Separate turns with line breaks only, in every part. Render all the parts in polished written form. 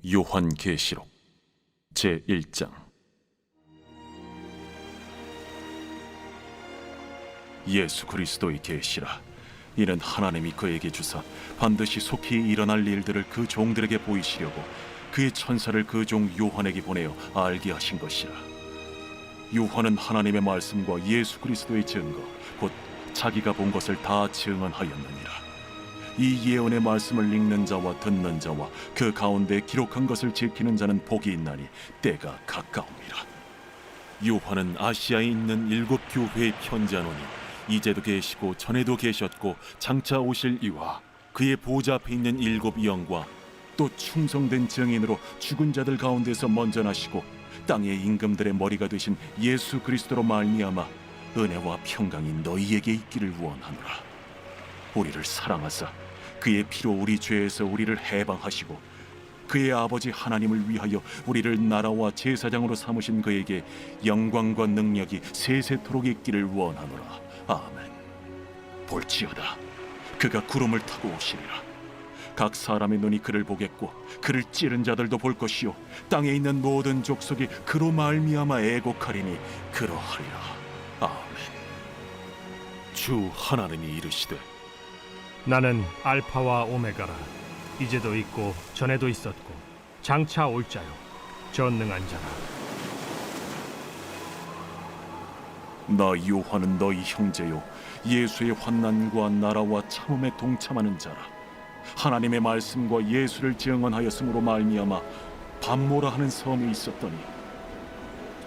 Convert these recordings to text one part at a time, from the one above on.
요한계시록 제1장. 예수 그리스도의 계시라. 이는 하나님이 그에게 주사 반드시 속히 일어날 일들을 그 종들에게 보이시려고 그의 천사를 그 종 요한에게 보내어 알게 하신 것이라. 요한은 하나님의 말씀과 예수 그리스도의 증거 곧 자기가 본 것을 다 증언하였느니라. 이 예언의 말씀을 읽는 자와 듣는 자와 그 가운데 기록한 것을 지키는 자는 복이 있나니 때가 가까움이라. 요한은 아시아에 있는 7 교회에 편지하노니 이제도 계시고 전에도 계셨고 장차 오실 이와 그의 보좌 앞에 있는 7 영과 또 충성된 증인으로 죽은 자들 가운데서 먼저 나시고 땅의 임금들의 머리가 되신 예수 그리스도로 말미암아 은혜와 평강이 너희에게 있기를 원하노라. 우리를 사랑하사 그의 피로 우리 죄에서 우리를 해방하시고 그의 아버지 하나님을 위하여 우리를 나라와 제사장으로 삼으신 그에게 영광과 능력이 세세토록 있기를 원하노라. 아멘. 볼지어다, 그가 구름을 타고 오시리라. 각 사람의 눈이 그를 보겠고 그를 찌른 자들도 볼 것이요 땅에 있는 모든 족속이 그로 말미암아 애곡하리니 그러하리라. 아멘. 주 하나님이 이르시되
나는 알파와 오메가라. 이제도 있고 전에도 있었고 장차 올 자요 전능한 자라.
나 요한은 너희 형제요 예수의 환난과 나라와 참음에 동참하는 자라. 하나님의 말씀과 예수를 증언하였으므로 말미암아 밤모라 하는 섬에 있었더니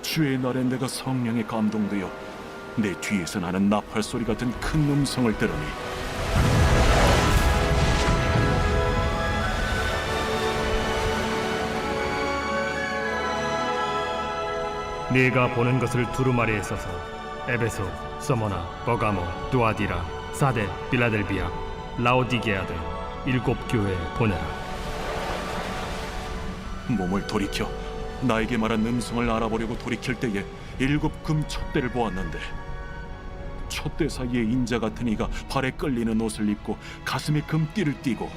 주의 날에 내가 성령에 감동되어 내 뒤에서 나는 나팔 소리 같은 큰 음성을 들으니
네가 보는 것을 두루마리에 써서 에베소, 서머나, 버가모, 두아디라, 사데, 빌라델비아, 라오디게아들 7 교회에 보내라.
몸을 돌이켜 나에게 말한 음성을 알아보려고 돌이킬 때에 7 금 촛대를 보았는데 촛대 사이에 인자 같은 이가 발에 끌리는 옷을 입고 가슴에 금띠를 띠고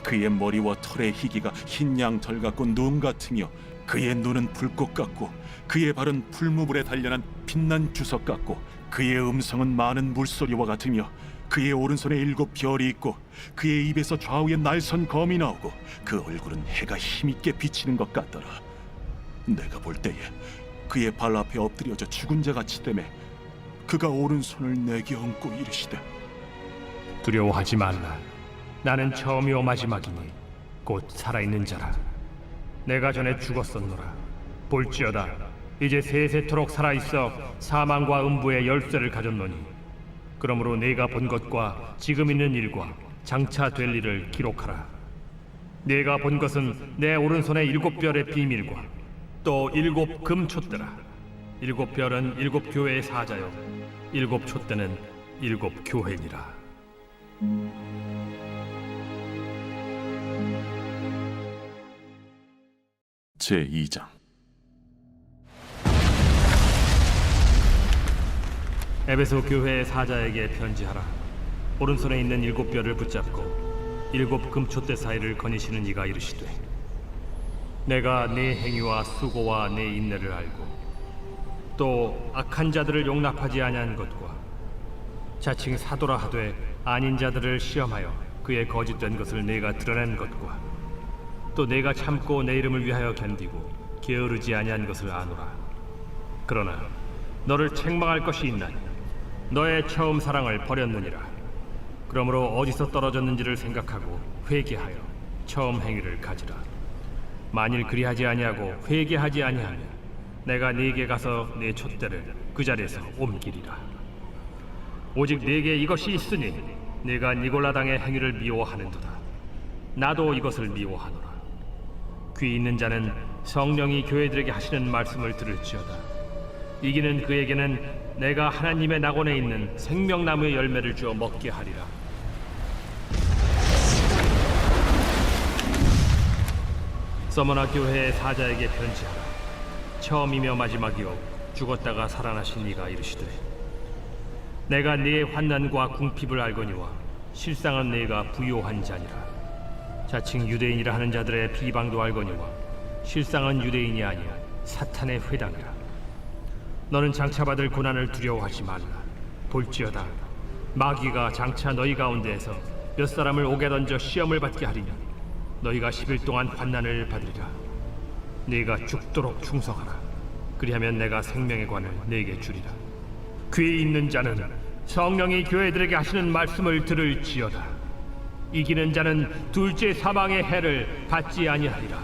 그의 머리와 털의 희기가 흰 양털 같고 눈 같으며 그의 눈은 불꽃 같고 그의 발은 풀무불에 단련한 빛난 주석 같고 그의 음성은 많은 물소리와 같으며 그의 오른손에 7 별이 있고 그의 입에서 좌우에 날선 검이 나오고 그 얼굴은 해가 힘있게 비치는 것 같더라. 내가 볼 때에 그의 발 앞에 엎드려져 죽은 자같이 되매 그가 오른손을 내게 얹고 이르시되
두려워하지 말라. 나는 처음이요 마지막이니 곧 살아있는 자라. 내가 전에 죽었었노라. 볼지어다, 이제 세세토록 살아있어 사망과 음부의 열쇠를 가졌노니 그러므로 네가 본 것과 지금 있는 일과 장차 될 일을 기록하라. 네가 본 것은 내 오른손의 7 별의 비밀과 또 7 금촛대라. 7 별은 7 교회의 사자요 7 촛대는 7 교회니라.
제2장.
에베소 교회의 사자에게 편지하라. 오른손에 있는 7 별을 붙잡고 7 금촛대 사이를 거니시는 이가 이르시되 내가 네 행위와 수고와 네 인내를 알고 또 악한 자들을 용납하지 아니한 것과 자칭 사도라 하되 아닌 자들을 시험하여 그의 거짓된 것을 네가 드러낸 것과 또 내가 참고 내 이름을 위하여 견디고 게으르지 아니한 것을 아노라. 그러나 너를 책망할 것이 있나니 너의 처음 사랑을 버렸느니라. 그러므로 어디서 떨어졌는지를 생각하고 회개하여 처음 행위를 가지라. 만일 그리하지 아니하고 회개하지 아니하면 내가 네게 가서 네 촛대를 그 자리에서 옮기리라. 오직 네게 이것이 있으니 네가 니골라 당의 행위를 미워하는도다. 나도 이것을 미워하노라. 귀 있는 자는 성령이 교회들에게 하시는 말씀을 들을지어다. 이기는 그에게는 내가 하나님의 낙원에 있는 생명나무의 열매를 주어 먹게 하리라. 서머나 교회의 사자에게 편지하라. 처음이며 마지막이요 죽었다가 살아나신 이가 이르시되 내가 네의 환난과 궁핍을 알거니와 실상은 네가 부요한 자니라. 자칭 유대인이라 하는 자들의 비방도 알거니와 실상은 유대인이 아니야 사탄의 회당이라. 너는 장차 받을 고난을 두려워하지 말라. 볼지어다 마귀가 장차 너희 가운데에서 몇 사람을 옥에 던져 시험을 받게 하리니 너희가 10일 동안 환난을 받으리라. 네가 죽도록 충성하라. 그리하면 내가 생명의 관을 네게 주리라. 귀 있는 자는 성령이 교회들에게 하시는 말씀을 들을지어다. 이기는 자는 둘째 사망의 해를 받지 아니하리라.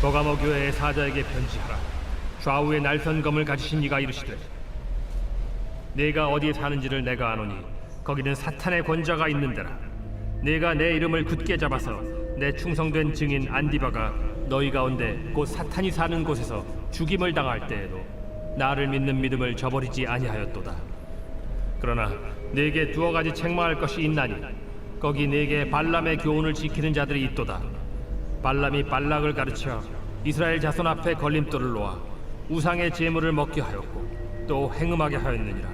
버가모 교회의 사자에게 편지하라. 좌우에 날선 검을 가지신 이가 이르시되 네가 어디에 사는지를 내가 아노니 거기는 사탄의 권자가 있는 데라. 네가 내 이름을 굳게 잡아서 내 충성된 증인 안디바가 너희 가운데 곧 사탄이 사는 곳에서 죽임을 당할 때에도 나를 믿는 믿음을 저버리지 아니하였도다. 그러나 네게 두어 가지 책망할 것이 있나니 거기 네게 발람의 교훈을 지키는 자들이 있도다. 발람이 발락을 가르쳐 이스라엘 자손 앞에 걸림돌을 놓아 우상의 제물을 먹게 하였고 또 행음하게 하였느니라.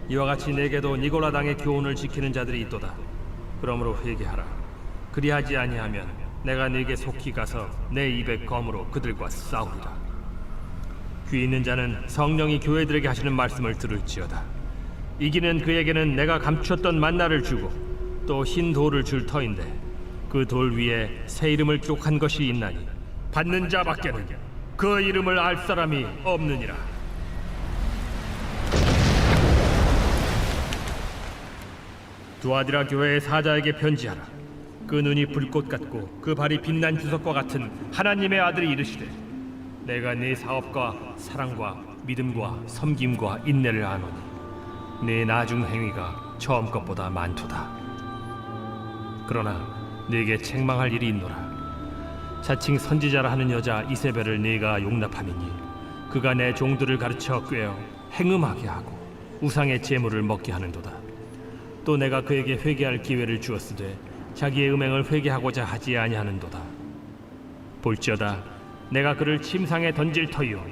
이와 같이 네게도 니골라 당의 교훈을 지키는 자들이 있도다. 그러므로 회개하라. 그리하지 아니하면 내가 네게 속히 가서 내 입의 검으로 그들과 싸우리라. 귀 있는 자는 성령이 교회들에게 하시는 말씀을 들을지어다. 이기는 그에게는 내가 감추었던 만나를 주고 또 흰 돌을 줄 터인데 그 돌 위에 새 이름을 기록한 것이 있나니 받는 자밖에는 그 이름을 알 사람이 없느니라. 두아디라 교회의 사자에게 편지하라. 그 눈이 불꽃 같고 그 발이 빛난 주석과 같은 하나님의 아들이 이르시되 내가 네 사업과 사랑과 믿음과 섬김과 인내를 아노니 네 나중 행위가 처음 것보다 많도다. 그러나 네게 책망할 일이 있노라. 자칭 선지자라 하는 여자 이세벨을 네가 용납함이니 그가 내 종들을 가르쳐 꾀어 행음하게 하고 우상의 제물을 먹게 하는도다. 또 내가 그에게 회개할 기회를 주었으되 자기의 음행을 회개하고자 하지 아니하는도다. 볼지어다 내가 그를 침상에 던질 터이요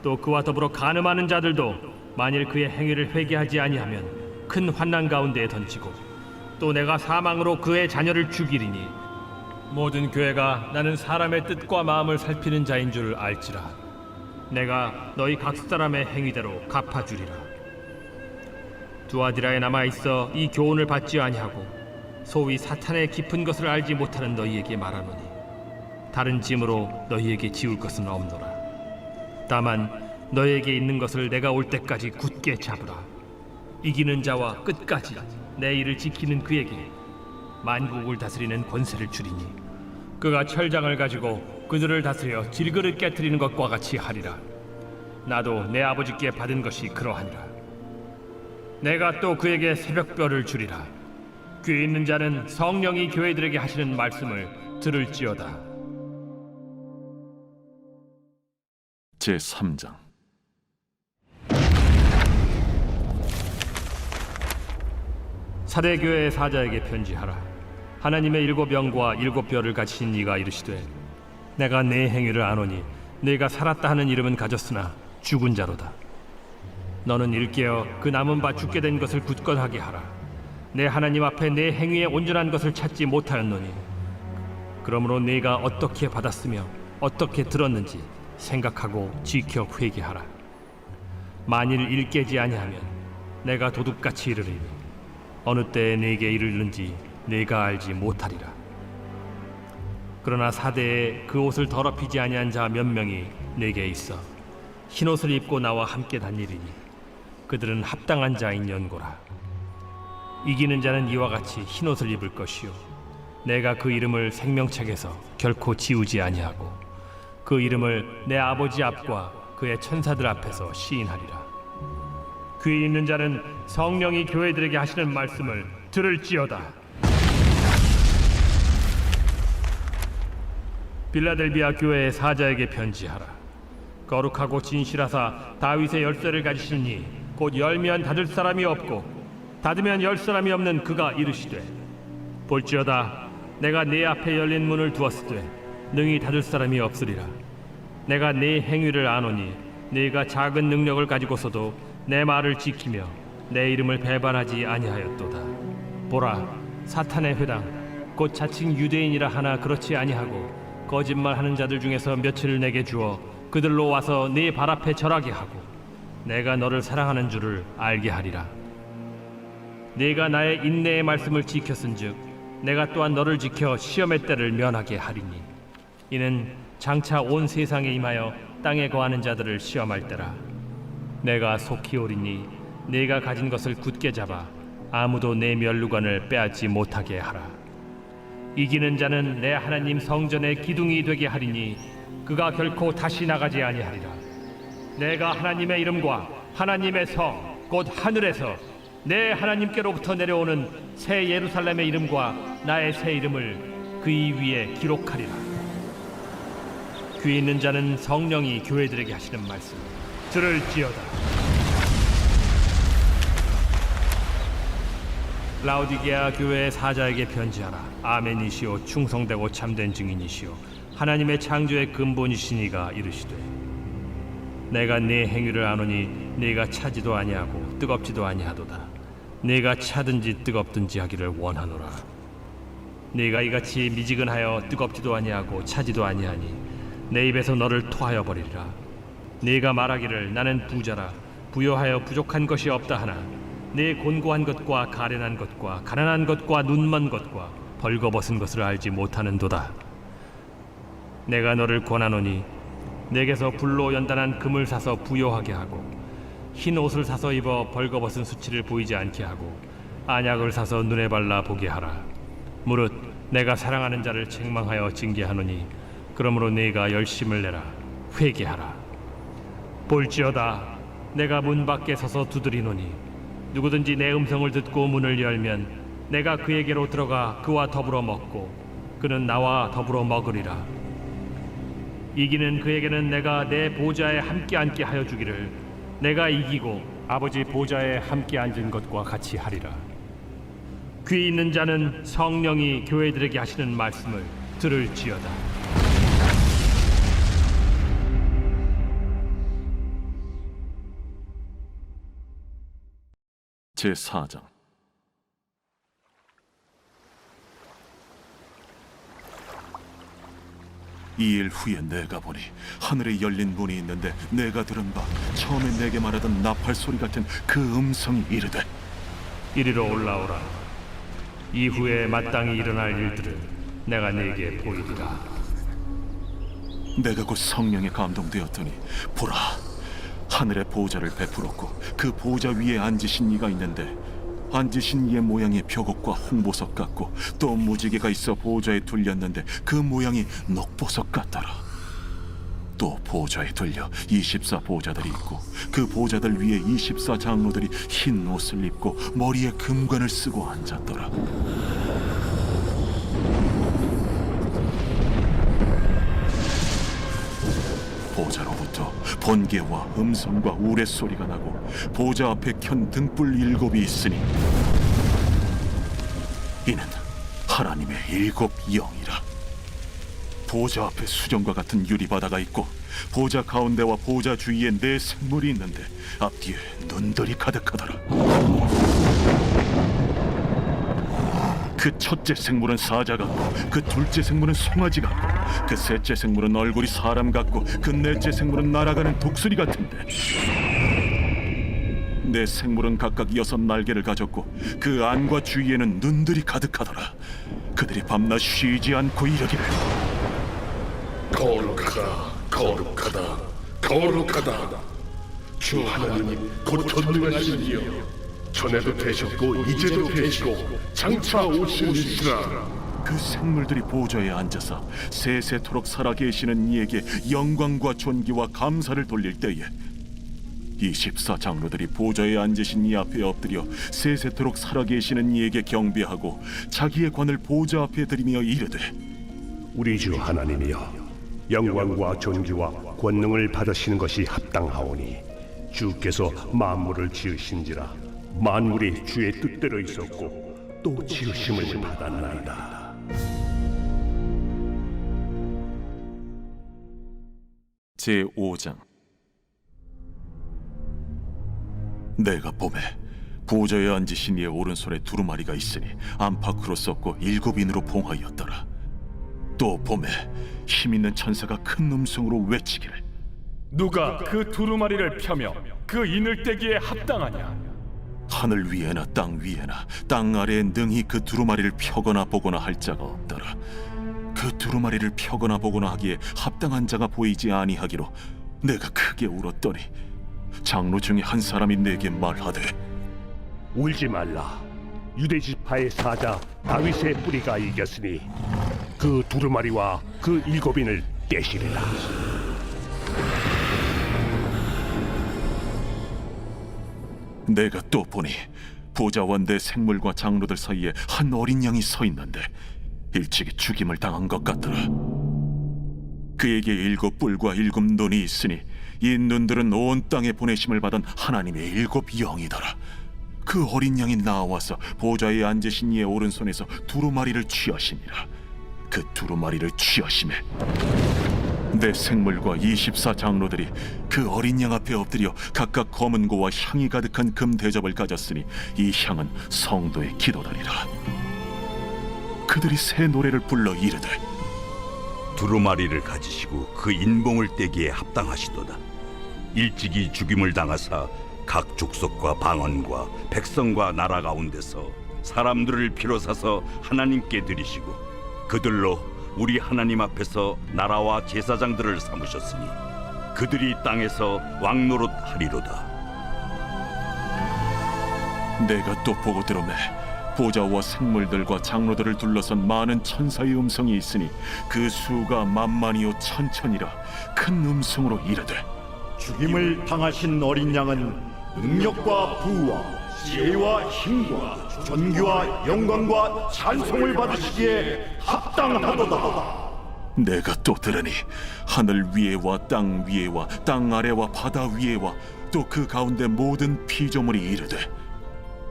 또 그와 더불어 간음하는 자들도 만일 그의 행위를 회개하지 아니하면 큰 환난 가운데에 던지고 또 내가 사망으로 그의 자녀를 죽이리니 모든 교회가 나는 사람의 뜻과 마음을 살피는 자인 줄 알지라. 내가 너희 각 사람의 행위대로 갚아주리라. 두아디라에 남아있어 이 교훈을 받지 아니하고 소위 사탄의 깊은 것을 알지 못하는 너희에게 말하노니 다른 짐으로 너희에게 지울 것은 없노라. 다만 너희에게 있는 것을 내가 올 때까지 굳게 잡으라. 이기는 자와 끝까지 내 일을 지키는 그에게 만국을 다스리는 권세를 주리니 그가 철장을 가지고 그들을 다스려 질그릇 깨트리는 것과 같이 하리라. 나도 내 아버지께 받은 것이 그러하니라. 내가 또 그에게 새벽별을 주리라. 귀 있는 자는 성령이 교회들에게 하시는 말씀을 들을지어다.
제3장.
사대교회의 사자에게 편지하라. 하나님의 7영과 7별을 가지신 이가 이르시되 내가 네 행위를 아노니 네가 살았다 하는 이름은 가졌으나 죽은 자로다. 너는 일깨어 그 남은 바 죽게 된 것을 굳건하게 하라. 내 하나님 앞에 내 행위의 온전한 것을 찾지 못하였노니 그러므로 네가 어떻게 받았으며 어떻게 들었는지 생각하고 지켜 회개하라. 만일 일깨지 아니하면 내가 도둑같이 이르리니 어느 때에 네게 이르는지 네가 알지 못하리라. 그러나 사대에 그 옷을 더럽히지 아니한 자 몇 명이 네게 있어 흰옷을 입고 나와 함께 다니리니 그들은 합당한 자인 연고라. 이기는 자는 이와 같이 흰옷을 입을 것이요 내가 그 이름을 생명책에서 결코 지우지 아니하고 그 이름을 내 아버지 앞과 그의 천사들 앞에서 시인하리라. 귀 있는 자는 성령이 교회들에게 하시는 말씀을 들을지어다. 빌라델비아 교회의 사자에게 편지하라. 거룩하고 진실하사 다윗의 열쇠를 가지신 이 곧 열면 닫을 사람이 없고 닫으면 열 사람이 없는 그가 이르시되 볼지어다 내가 네 앞에 열린 문을 두었으되 능히 닫을 사람이 없으리라. 내가 네 행위를 아노니 네가 작은 능력을 가지고서도 내 말을 지키며 내 이름을 배반하지 아니하였도다. 보라, 사탄의 회당 곧 자칭 유대인이라 하나 그렇지 아니하고 거짓말하는 자들 중에서 며칠을 내게 주어 그들로 와서 네 발 앞에 절하게 하고 내가 너를 사랑하는 줄을 알게 하리라. 네가 나의 인내의 말씀을 지켰은즉 내가 또한 너를 지켜 시험의 때를 면하게 하리니 이는 장차 온 세상에 임하여 땅에 거하는 자들을 시험할 때라. 내가 속히 오리니 네가 가진 것을 굳게 잡아 아무도 내 면류관을 빼앗지 못하게 하라. 이기는 자는 내 하나님 성전의 기둥이 되게 하리니 그가 결코 다시 나가지 아니하리라. 내가 하나님의 이름과 하나님의 성 곧 하늘에서 내 하나님께로부터 내려오는 새 예루살렘의 이름과 나의 새 이름을 그이 위에 기록하리라. 귀 있는 자는 성령이 교회들에게 하시는 말씀 들을지어다. 라오디게아 교회의 사자에게 편지하라. 아멘이시오 충성되고 참된 증인이시오 하나님의 창조의 근본이신 이가 이르시되 내가 네 행위를 아노니 네가 차지도 아니하고 뜨겁지도 아니하도다. 네가 차든지 뜨겁든지 하기를 원하노라. 네가 이같이 미지근하여 뜨겁지도 아니하고 차지도 아니하니 내 입에서 너를 토하여 버리리라. 네가 말하기를 나는 부자라 부요하여 부족한 것이 없다 하나 네 곤고한 것과 가련한 것과 가난한 것과 눈먼 것과 벌거벗은 것을 알지 못하는도다. 내가 너를 권하노니 내게서 불로 연단한 금을 사서 부요하게 하고 흰 옷을 사서 입어 벌거벗은 수치를 보이지 않게 하고 안약을 사서 눈에 발라 보게 하라. 무릇 내가 사랑하는 자를 책망하여 징계하노니 그러므로 네가 열심을 내라 회개하라. 볼지어다 내가 문 밖에 서서 두드리노니 누구든지 내 음성을 듣고 문을 열면 내가 그에게로 들어가 그와 더불어 먹고 그는 나와 더불어 먹으리라. 이기는 그에게는 내가 내 보좌에 함께 앉게 하여 주기를 내가 이기고 아버지 보좌에 함께 앉은 것과 같이 하리라. 귀 있는 자는 성령이 교회들에게 하시는 말씀을 들을지어다.
제4장. 이 일 후에 내가 보니 하늘에 열린 문이 있는데 내가 들은 바 처음에 내게 말하던 나팔 소리 같은 그 음성이 이르되
이리로 올라오라. 이후에 마땅히 일어날 일들을 내가 네게 보이리라.
내가 곧 성령에 감동되었더니 보라 하늘의 보좌를 베풀었고 그 보좌 위에 앉으신 이가 있는데 앉으신 이의 모양이 벽옥과 홍보석 같고 또 무지개가 있어 보좌에 둘렸는데 그 모양이 녹보석 같더라. 또 보좌에 둘려 24 보좌들이 있고 그 보좌들 위에 24 장로들이 흰 옷을 입고 머리에 금관을 쓰고 앉았더라. 보좌로부터 번개와 음성과 우레소리가 나고 보좌 앞에 켠 등불 7이 있으니 이는 하나님의 7 영이라. 보좌 앞에 수정과 같은 유리바다가 있고 보좌 가운데와 보좌 주위에 4 생물이 있는데 앞뒤에 눈들이 가득하더라. 그 첫째 생물은 사자 같고 그 둘째 생물은 송아지 같고 그 셋째 생물은 얼굴이 사람 같고 그 넷째 생물은 날아가는 독수리 같은데 4 생물은 각각 6 날개를 가졌고 그 안과 주위에는 눈들이 가득하더라. 그들이 밤낮 쉬지 않고 이르기를
거룩하다, 거룩하다, 거룩하다. 주 하나님 곧 전능하신 이여, 전에도 되셨고 이제도 되시고 장차 오시리시라.
그 생물들이 보좌에 앉아서 세세토록 살아계시는 이에게 영광과 존귀와 감사를 돌릴 때에 24 장로들이 보좌에 앉으신 이 앞에 엎드려 세세토록 살아계시는 이에게 경배하고 자기의 관을 보좌 앞에 들이며 이르되
우리 주 하나님이여, 영광과 존귀와 권능을 받으시는 것이 합당하오니 주께서 만물을 지으신지라 만물이 주의 뜻대로 있었고 또 지으심을 받았나이다.
제5장. 내가 봄에 보좌에 앉으신 이의 오른손에 두루마리가 있으니 안팎으로 썼고 7인으로 봉하였더라. 또 보매 힘 있는 천사가 큰 음성으로 외치기를
누가 그 두루마리를 펴며 그 이늘대기에 합당하냐?
하늘 위에나 땅 위에나 땅 아래에 능히 그 두루마리를 펴거나 보거나 할 자가 없더라. 그 두루마리를 펴거나 보거나 하기에 합당한 자가 보이지 아니하기로 내가 크게 울었더니 장로 중에 한 사람이 내게 말하되
울지 말라. 유대 지파의 사자 다윗의 뿌리가 이겼으니 그 두루마리와 그 7인을 떼시리라.
내가 또 보니 보좌와 내 생물과 장로들 사이에 한 어린 양이 서 있는데 일찍이 죽임을 당한 것 같더라. 그에게 7뿔과 7눈이 있으니 이 눈들은 온 땅에 보내심을 받은 하나님의 7영이더라. 그 어린 양이 나와서 보좌에 앉으신 이의 오른손에서 두루마리를 취하시니라. 그 두루마리를 취하심에 내 생물과 24장로들이 그 어린 양 앞에 엎드려 각각 검은 고와 향이 가득한 금 대접을 가졌으니 이 향은 성도의 기도다리라. 그들이 새 노래를 불러 이르되
두루마리를 가지시고 그 인봉을 떼기에 합당하시도다. 일찍이 죽임을 당하사 각 족속과 방언과 백성과 나라 가운데서 사람들을 피로 사서 하나님께 드리시고 그들로 우리 하나님 앞에서 나라와 제사장들을 삼으셨으니 그들이 땅에서 왕노릇 하리로다.
내가 또 보고 들으매 보좌와 생물들과 장로들을 둘러선 많은 천사의 음성이 있으니 그 수가 만만이요 천천이라 큰 음성으로 이르되
죽임을 당하신 어린 양은 능력과 부와 지혜와 힘과 존귀와 영광과 찬송을 받으시기에 합당하도다.
내가 또 들으니 하늘 위에와 땅 위에와 땅 아래와 바다 위에와 또 그 가운데 모든 피조물이 이르되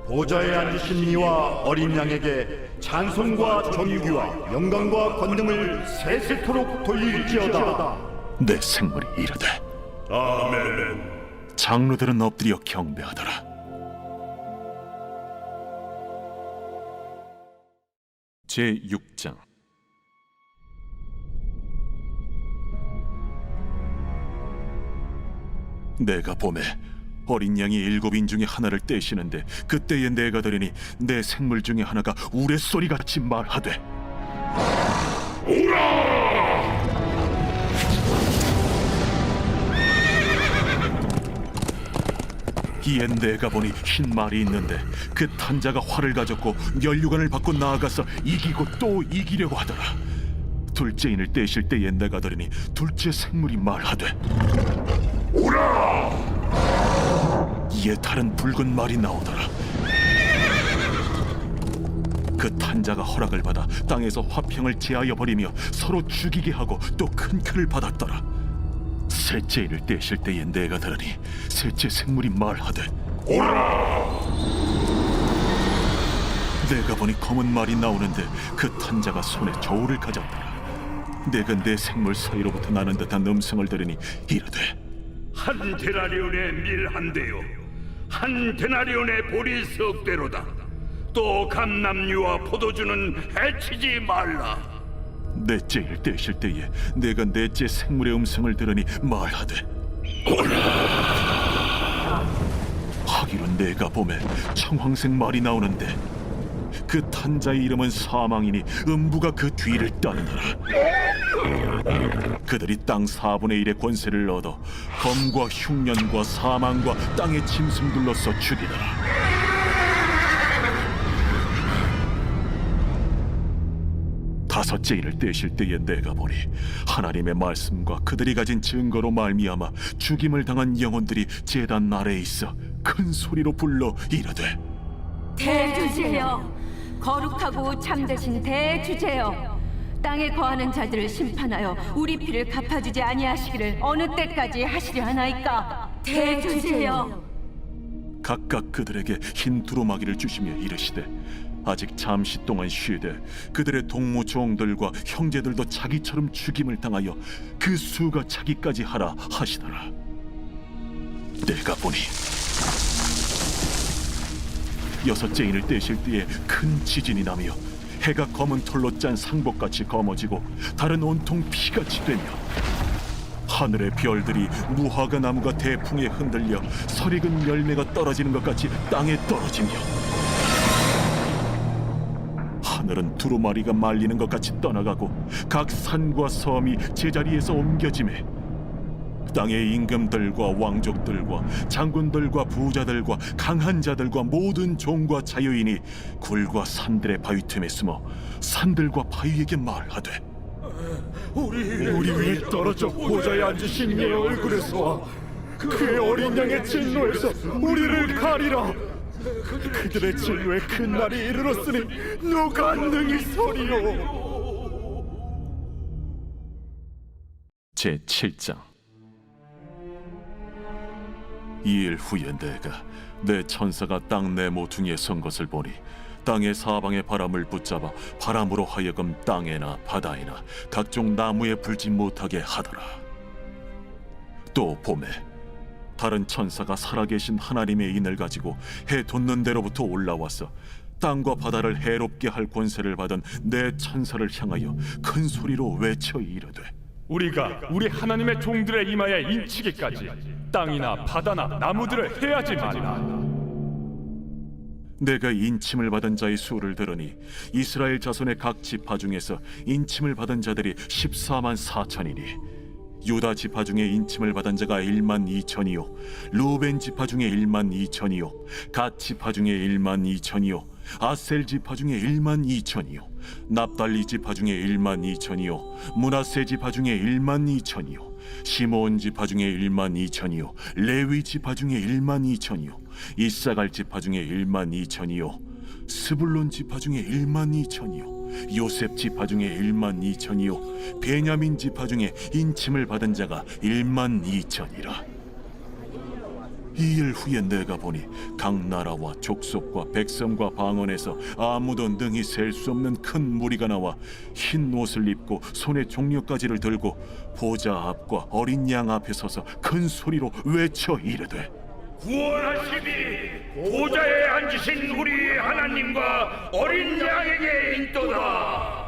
보좌에 앉으신 이와 어린 양에게 찬송과 존귀와 영광과 권능을 세세토록 돌릴지어다.
내 생물이 이르되
아멘.
장로들은 엎드려 경배하더라. 제6장 내가 보매 어린 양이 7인 중에 하나를 떼시는데 그때에 내가 들으니 내 생물 중에 하나가 우레소리같이 말하되 이에 내가 보니 흰 말이 있는데 그 탄자가 활을 가졌고 면류관을 받고 나아가서 이기고 또 이기려고 하더라. 둘째 인을 떼실 때에 내가 들으니 둘째 생물이 말하되 오라! 이에 다른 붉은 말이 나오더라. 그 탄자가 허락을 받아 땅에서 화평을 제하여 버리며 서로 죽이게 하고 또 큰 칼을 받았더라. 셋째 인을 떼실 때에 내가 들으니 셋째 생물이 말하되 오라! 내가 보니 검은 말이 나오는데 그 탄자가 손에 저울을 가졌더라. 내가 내 생물 사이로부터 나는 듯한 음성을 들으니 이르되
한 데나리온의 밀 한 대요 한 데나리온의 보리 석 대로다. 또 감람류와 포도주는 해치지 말라.
넷째 일 떼실 때에 내가 넷째 생물의 음성을 들으니 말하되 오라! 하기로 내가 보매 청황색 말이 나오는데 그 탄자의 이름은 사망이니 음부가 그 뒤를 따르더라. 그들이 땅 4분의 1의 권세를 얻어 검과 흉년과 사망과 땅의 짐승들로서 죽이더라. 다섯째 인을 떼실 때에 내가 보니 하나님의 말씀과 그들이 가진 증거로 말미암아 죽임을 당한 영혼들이 제단 아래에 있어 큰 소리로 불러 이르되
대주제여, 거룩하고 참되신 대주제여, 땅에 거하는 자들을 심판하여 우리 피를 갚아주지 아니하시기를 어느 때까지 하시려 하나이까. 대주제여.
각각 그들에게 흰 두루마기를 주시며 이르시되 아직 잠시 동안 쉬되 그들의 동무 종들과 형제들도 자기처럼 죽임을 당하여 그 수가 차기까지 하라 하시더라. 내가 보니 여섯째 인을 떼실 때에 큰 지진이 나며 해가 검은 털로 짠 상복같이 검어지고 달은 온통 피같이 되며 하늘의 별들이 무화과 나무가 대풍에 흔들려 설익은 열매가 떨어지는 것 같이 땅에 떨어지며 하늘은 두루마리가 말리는 것 같이 떠나가고 각 산과 섬이 제자리에서 옮겨지매 땅의 임금들과 왕족들과 장군들과 부자들과 강한 자들과 모든 종과 자유인이 굴과 산들의 바위 틈에 숨어 산들과 바위에게 말하되
우리 위에 떨어져 보좌에 앉으신 이의 얼굴에서와 그의 어린 양의 진노에서 우리를 가리라. 그들의 진노의 큰 날이 이르렀으니 누가 능히 서리요.
제7장. 이일 후에 내가 내 천사가 땅 내 모퉁이에 선 것을 보니 땅의 사방의 바람을 붙잡아 바람으로 하여금 땅에나 바다에나 각종 나무에 불지 못하게 하더라. 또 봄에 다른 천사가 살아계신 하나님의 인을 가지고 해 돋는 데로부터 올라와서 땅과 바다를 해롭게 할 권세를 받은 내 천사를 향하여 큰 소리로 외쳐 이르되
우리가 우리 하나님의 종들의 이마에 인치기까지 땅이나 바다나 나무들을 해하지 말라.
내가 인침을 받은 자의 수를 들으니 이스라엘 자손의 각 지파 중에서 인침을 받은 자들이 14만 4천이니 유다 지파 중에 인침을 받은 자가 1만 2천이요 루벤 지파 중에 1만 2천이요 갓 지파 중에 1만 2천이요 아셀 지파 중에 1만 2천이요 납달리 지파 중에 1만 2천이요 므낫세 지파 중에 1만 2천이요 시므온 지파 중에 1만 2천이요 레위 지파 중에 1만 2천이요 이사갈 지파 중에 1만 2천이요 스불론 지파 중에 1만 2천이요 요셉 지파 중에 1만 2천이요 베냐민 지파 중에 인침을 받은 자가 1만 2천이라. 이 일 후에 내가 보니 각 나라와 족속과 백성과 방언에서 아무도 능히 셀 수 없는 큰 무리가 나와 흰 옷을 입고 손에 종려가지를 들고 보좌 앞과 어린 양 앞에 서서 큰 소리로 외쳐 이르되
구원하시니 보좌에 앉으신 우리 하나님과 어린 양에게 있도다.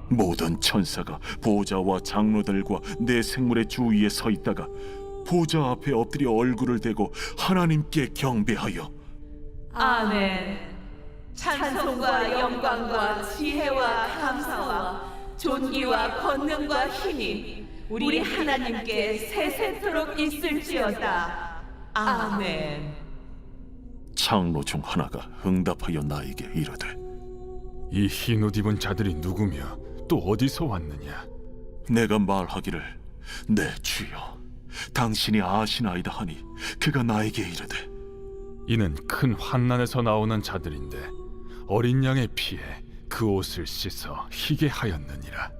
모든 천사가 보좌와 장로들과 내 생물의 주위에 서 있다가 보좌 앞에 엎드려 얼굴을 대고 하나님께 경배하여
아멘. 찬송과 영광과 지혜와 감사와 존귀와 권능과 힘이 우리 하나님께 세세토록 있을지어다. 아멘.
장로 중 하나가 응답하여 나에게 이르되
이 흰 옷 입은 자들이 누구며 또 어디서 왔느냐?
내가 말하기를 내 주여 당신이 아시나이다 하니 그가 나에게 이르되
이는 큰 환난에서 나오는 자들인데 어린 양의 피에 그 옷을 씻어 희게 하였느니라.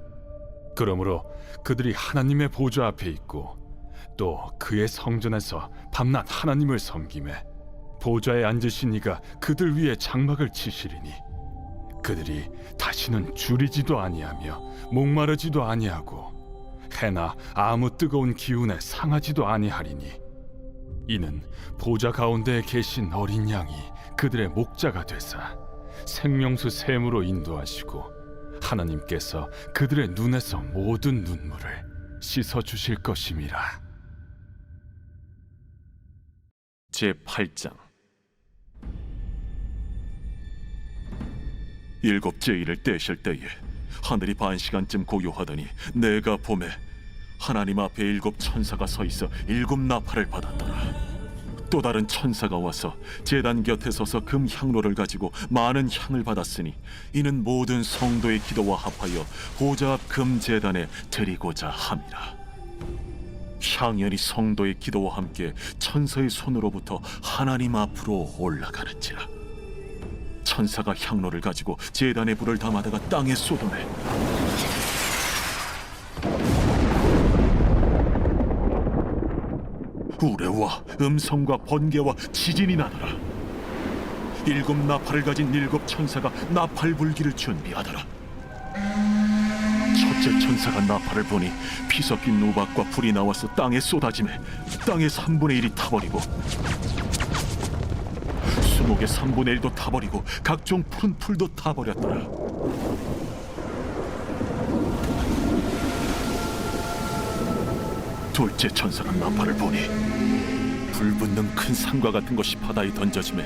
그러므로 그들이 하나님의 보좌 앞에 있고 또 그의 성전에서 밤낮 하나님을 섬기매 보좌에 앉으신 이가 그들 위에 장막을 치시리니 그들이 다시는 줄이지도 아니하며 목마르지도 아니하고 해나 아무 뜨거운 기운에 상하지도 아니하리니 이는 보좌 가운데에 계신 어린 양이 그들의 목자가 되사 생명수 샘으로 인도하시고 하나님께서 그들의 눈에서 모든 눈물을 씻어 주실 것임이라.
제8장. 일곱째 일을 떼실 때에 하늘이 반시간쯤 고요하더니 내가 보매 하나님 앞에 7 천사가 서 있어 7 나팔을 받았더라. 또 다른 천사가 와서 제단 곁에 서서 금 향로를 가지고 많은 향을 받았으니 이는 모든 성도의 기도와 합하여 보좌 앞 금 제단에 드리고자 함이라. 향연이 성도의 기도와 함께 천사의 손으로부터 하나님 앞으로 올라가는지라. 천사가 향로를 가지고 제단에 불을 담아다가 땅에 쏟아내 우레와 음성과 번개와 지진이 나더라. 7 나팔을 가진 7 천사가 나팔 불기를 준비하더라. 첫째 천사가 나팔을 보니 피 섞인 우박과 불이 나와서 땅에 쏟아지매 땅의 3분의 1이 타버리고 수목의 3분의 1도 타버리고 각종 푸른 풀도 타버렸더라. 둘째 천사가 나팔을 보니 불붙는 큰 산과 같은 것이 바다에 던져지매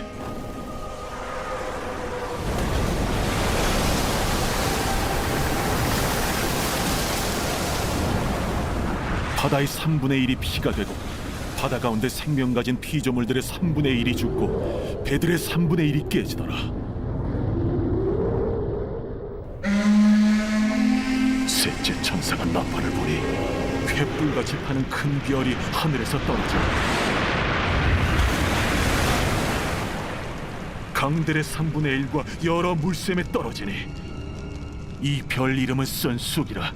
바다의 3분의 1이 피가 되고 바다 가운데 생명 가진 피조물들의 3분의 1이 죽고 배들의 3분의 1이 깨지더라. 셋째 천사가 나팔을 보니 횃불같이 타는 큰 별이 하늘에서 떨어져 강들의 3분의 1과 여러 물샘에 떨어지니 이 별 이름은 쓴쑥이라.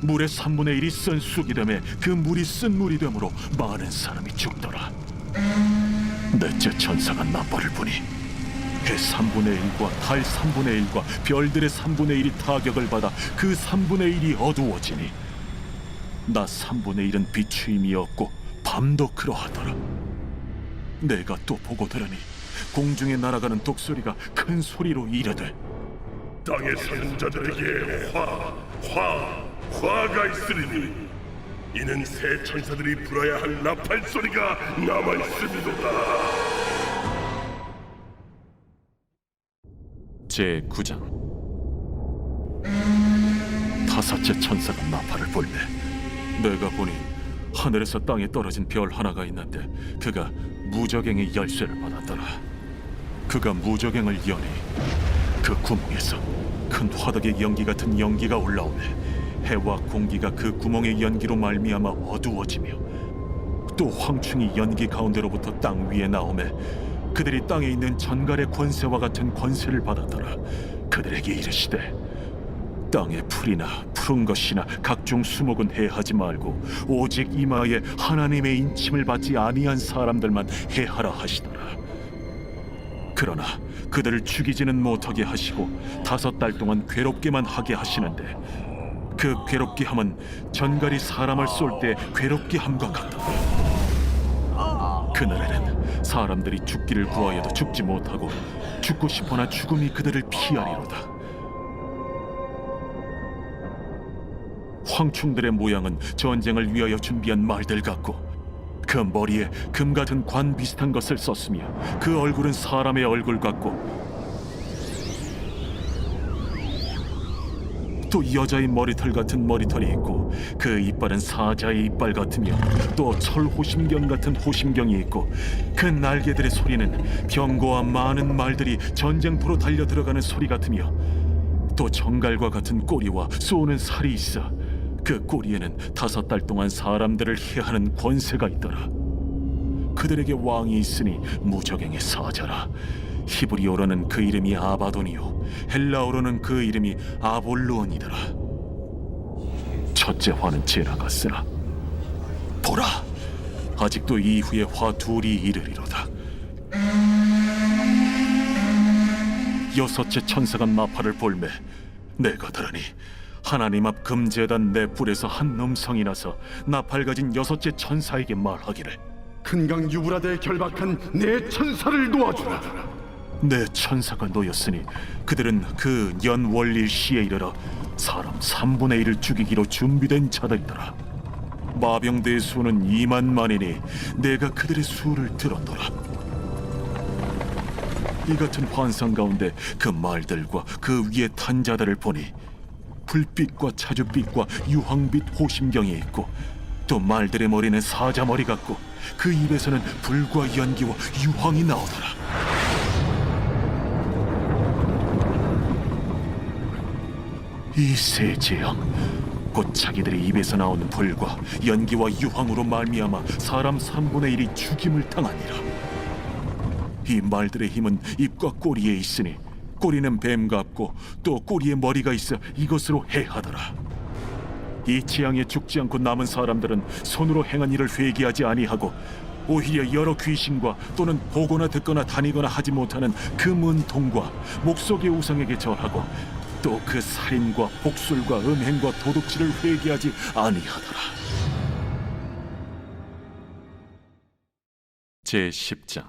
물의 3분의 1이 쓴 쑥이 되매 그 물이 쓴 물이 되므로 많은 사람이 죽더라. 넷째 천사가 나팔을 부니 해 3분의 1과 달 3분의 1과 별들의 3분의 1이 타격을 받아 그 3분의 1이 어두워지니 낮 3분의 1은 비추임이 없고 밤도 그러하더라. 내가 또 보고 들으니 공중에 날아가는 독수리가 큰 소리로 이르되
땅에 사는 자들에게 화가 있으리니 이는 새 천사들이 불어야 할 나팔 소리가 남아 있음이도다.
제 9장. 다섯째 천사가 나팔을 불매 내가 보니 하늘에서 땅에 떨어진 별 하나가 있는데 그가 무저갱의 열쇠를 받았더라. 그가 무저갱을 여니 그 구멍에서 큰 화덕의 연기 같은 연기가 올라오매 해와 공기가 그 구멍의 연기로 말미암아 어두워지며 또 황충이 연기 가운데로부터 땅 위에 나오매 그들이 땅에 있는 전갈의 권세와 같은 권세를 받았더라. 그들에게 이르시되 땅의 풀이나 푸른 것이나 각종 수목은 해하지 말고 오직 이마에 하나님의 인침을 받지 아니한 사람들만 해하라 하시더라. 그러나 그들을 죽이지는 못하게 하시고 5달 동안 괴롭게만 하게 하시는데 그 괴롭게 함은 전갈이 사람을 쏠 때 괴롭게 함과 같더라. 그날에는 사람들이 죽기를 구하여도 죽지 못하고 죽고 싶어나 죽음이 그들을 피하리로다. 황충들의 모양은 전쟁을 위하여 준비한 말들 같고 그 머리에 금 같은 관 비슷한 것을 썼으며 그 얼굴은 사람의 얼굴 같고 또 여자의 머리털 같은 머리털이 있고 그 이빨은 사자의 이빨 같으며 또 철 호심경 같은 호심경이 있고 그 날개들의 소리는 병거와 많은 말들이 전쟁터로 달려 들어가는 소리 같으며 또 정갈과 같은 꼬리와 쏘는 살이 있어 그 꼬리에는 5달 동안 사람들을 해하는 권세가 있더라. 그들에게 왕이 있으니 무저갱의 사자라. 히브리어로는 그 이름이 아바돈이요 헬라어로는 그 이름이 아볼루온이더라. 첫째 화는 지나갔으나 보라, 아직도 이후에 화 둘이 이르리로다. 여섯째 천사가 나팔을 불매 내가 들으니 하나님 앞 금제단 네 뿔에서 한 음성이 나서 나팔 가진 여섯째 천사에게 말하기를
큰 강 유브라데에 결박한 내 천사를 놓아주라.
내 천사가 놓였으니 그들은 그 연월일 시에 이르러 사람 3분의 1을 죽이기로 준비된 자들이더라. 마병대의 수는 2만만이니 내가 그들의 수를 들었더라. 이 같은 환상 가운데 그 말들과 그 위에 탄 자들을 보니 불빛과 자줏빛과 유황빛 호심경이 있고 또 말들의 머리는 사자 머리 같고 그 입에서는 불과 연기와 유황이 나오더라. 이 세 재앙 곧 자기들의 입에서 나오는 불과 연기와 유황으로 말미암아 사람 3분의 1이 죽임을 당하니라. 이 말들의 힘은 입과 꼬리에 있으니 꼬리는 뱀 같고 또 꼬리에 머리가 있어 이것으로 해하더라. 이 재앙에 죽지 않고 남은 사람들은 손으로 행한 일을 회개하지 아니하고 오히려 여러 귀신과 또는 보거나 듣거나 다니거나 하지 못하는 그 문통과 목석의 우상에게 절하고 또 그 살인과 복술과 음행과 도둑질을 회개하지 아니하더라. 제 10장.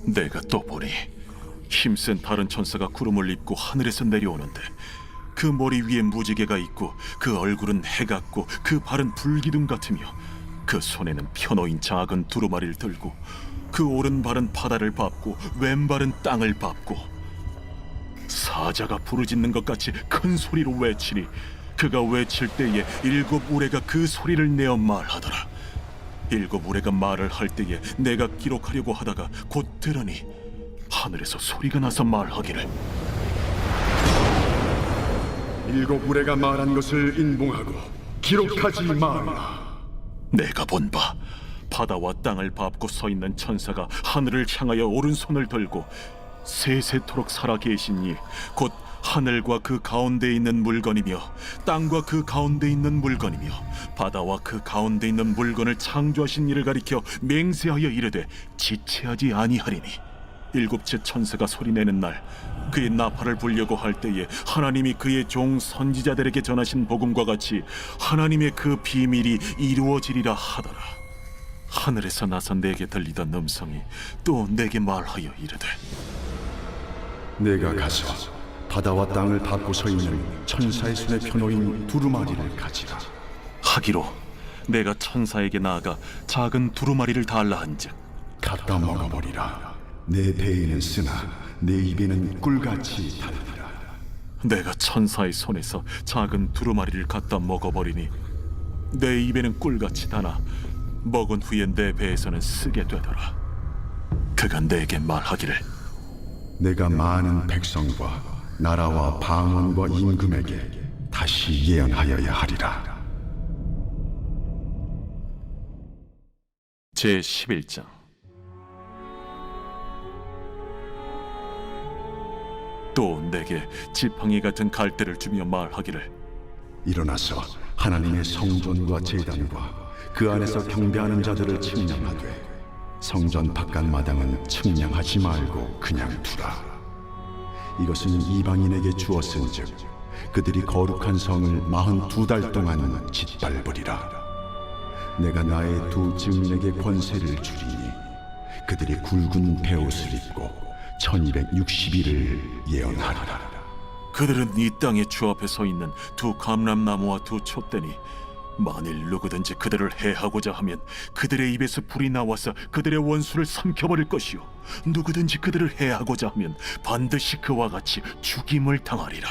내가 또 보니 힘센 다른 천사가 구름을 입고 하늘에서 내려오는데 그 머리 위에 무지개가 있고 그 얼굴은 해 같고 그 발은 불기둥 같으며 그 손에는 펴놓인 작은 두루마리를 들고 그 오른발은 바다를 밟고 왼발은 땅을 밟고 사자가 부르짖는 것 같이 큰 소리로 외치니 그가 외칠 때에 7 우레가 그 소리를 내어 말하더라. 7 우레가 말을 할 때에 내가 기록하려고 하다가 곧 들으니 하늘에서 소리가 나서 말하기를
7 우레가 말한 것을 인봉하고 기록하지 말라.
내가 본 바 바다와 땅을 밟고 서 있는 천사가 하늘을 향하여 오른손을 들고 세세토록 살아계신 이 곧 하늘과 그 가운데 있는 물건이며 땅과 그 가운데 있는 물건이며 바다와 그 가운데 있는 물건을 창조하신 이를 가리켜 맹세하여 이르되 지체하지 아니하리니 7째 천사가 소리내는 날 그의 나팔을 불려고 할 때에 하나님이 그의 종 선지자들에게 전하신 복음과 같이 하나님의 그 비밀이 이루어지리라 하더라. 하늘에서 나서 내게 들리던 음성이 또 내게 말하여 이르되
내가 가서 바다와 땅을 밟고 서 있는 천사의 손에 펴놓인 두루마리를 가지라.
하기로 내가 천사에게 나아가 작은 두루마리를 달라 한즉
갖다 먹어버리라. 내 배에는 쓰나 내 입에는 꿀같이 달리라.
내가 천사의 손에서 작은 두루마리를 갖다 먹어버리니 내 입에는 꿀같이 다나 먹은 후에 내 배에서는 쓰게 되더라. 그가 내게 말하기를
내가 많은 백성과 나라와 방언과 임금에게 다시 예언하여야 하리라.
제11장 또 내게 지팡이 같은 갈대를 주며 말하기를
일어나서 하나님의 성전과 제단과 그 안에서 경배하는 자들을 측량하되 성전 바깥 마당은 측량하지 말고 그냥 두라. 이것은 이방인에게 주었은즉 그들이 거룩한 성을 42달 동안 짓밟으리라. 내가 나의 두 증인에게 권세를 주리니 그들이 굵은 베옷을 입고 1260일을 예언하리라.
그들은 이 땅의 주 앞에 서 있는 두 감람나무와 두 촛대니 만일 누구든지 그들을 해하고자 하면 그들의 입에서 불이 나와서 그들의 원수를 삼켜버릴 것이요 누구든지 그들을 해하고자 하면 반드시 그와 같이 죽임을 당하리라.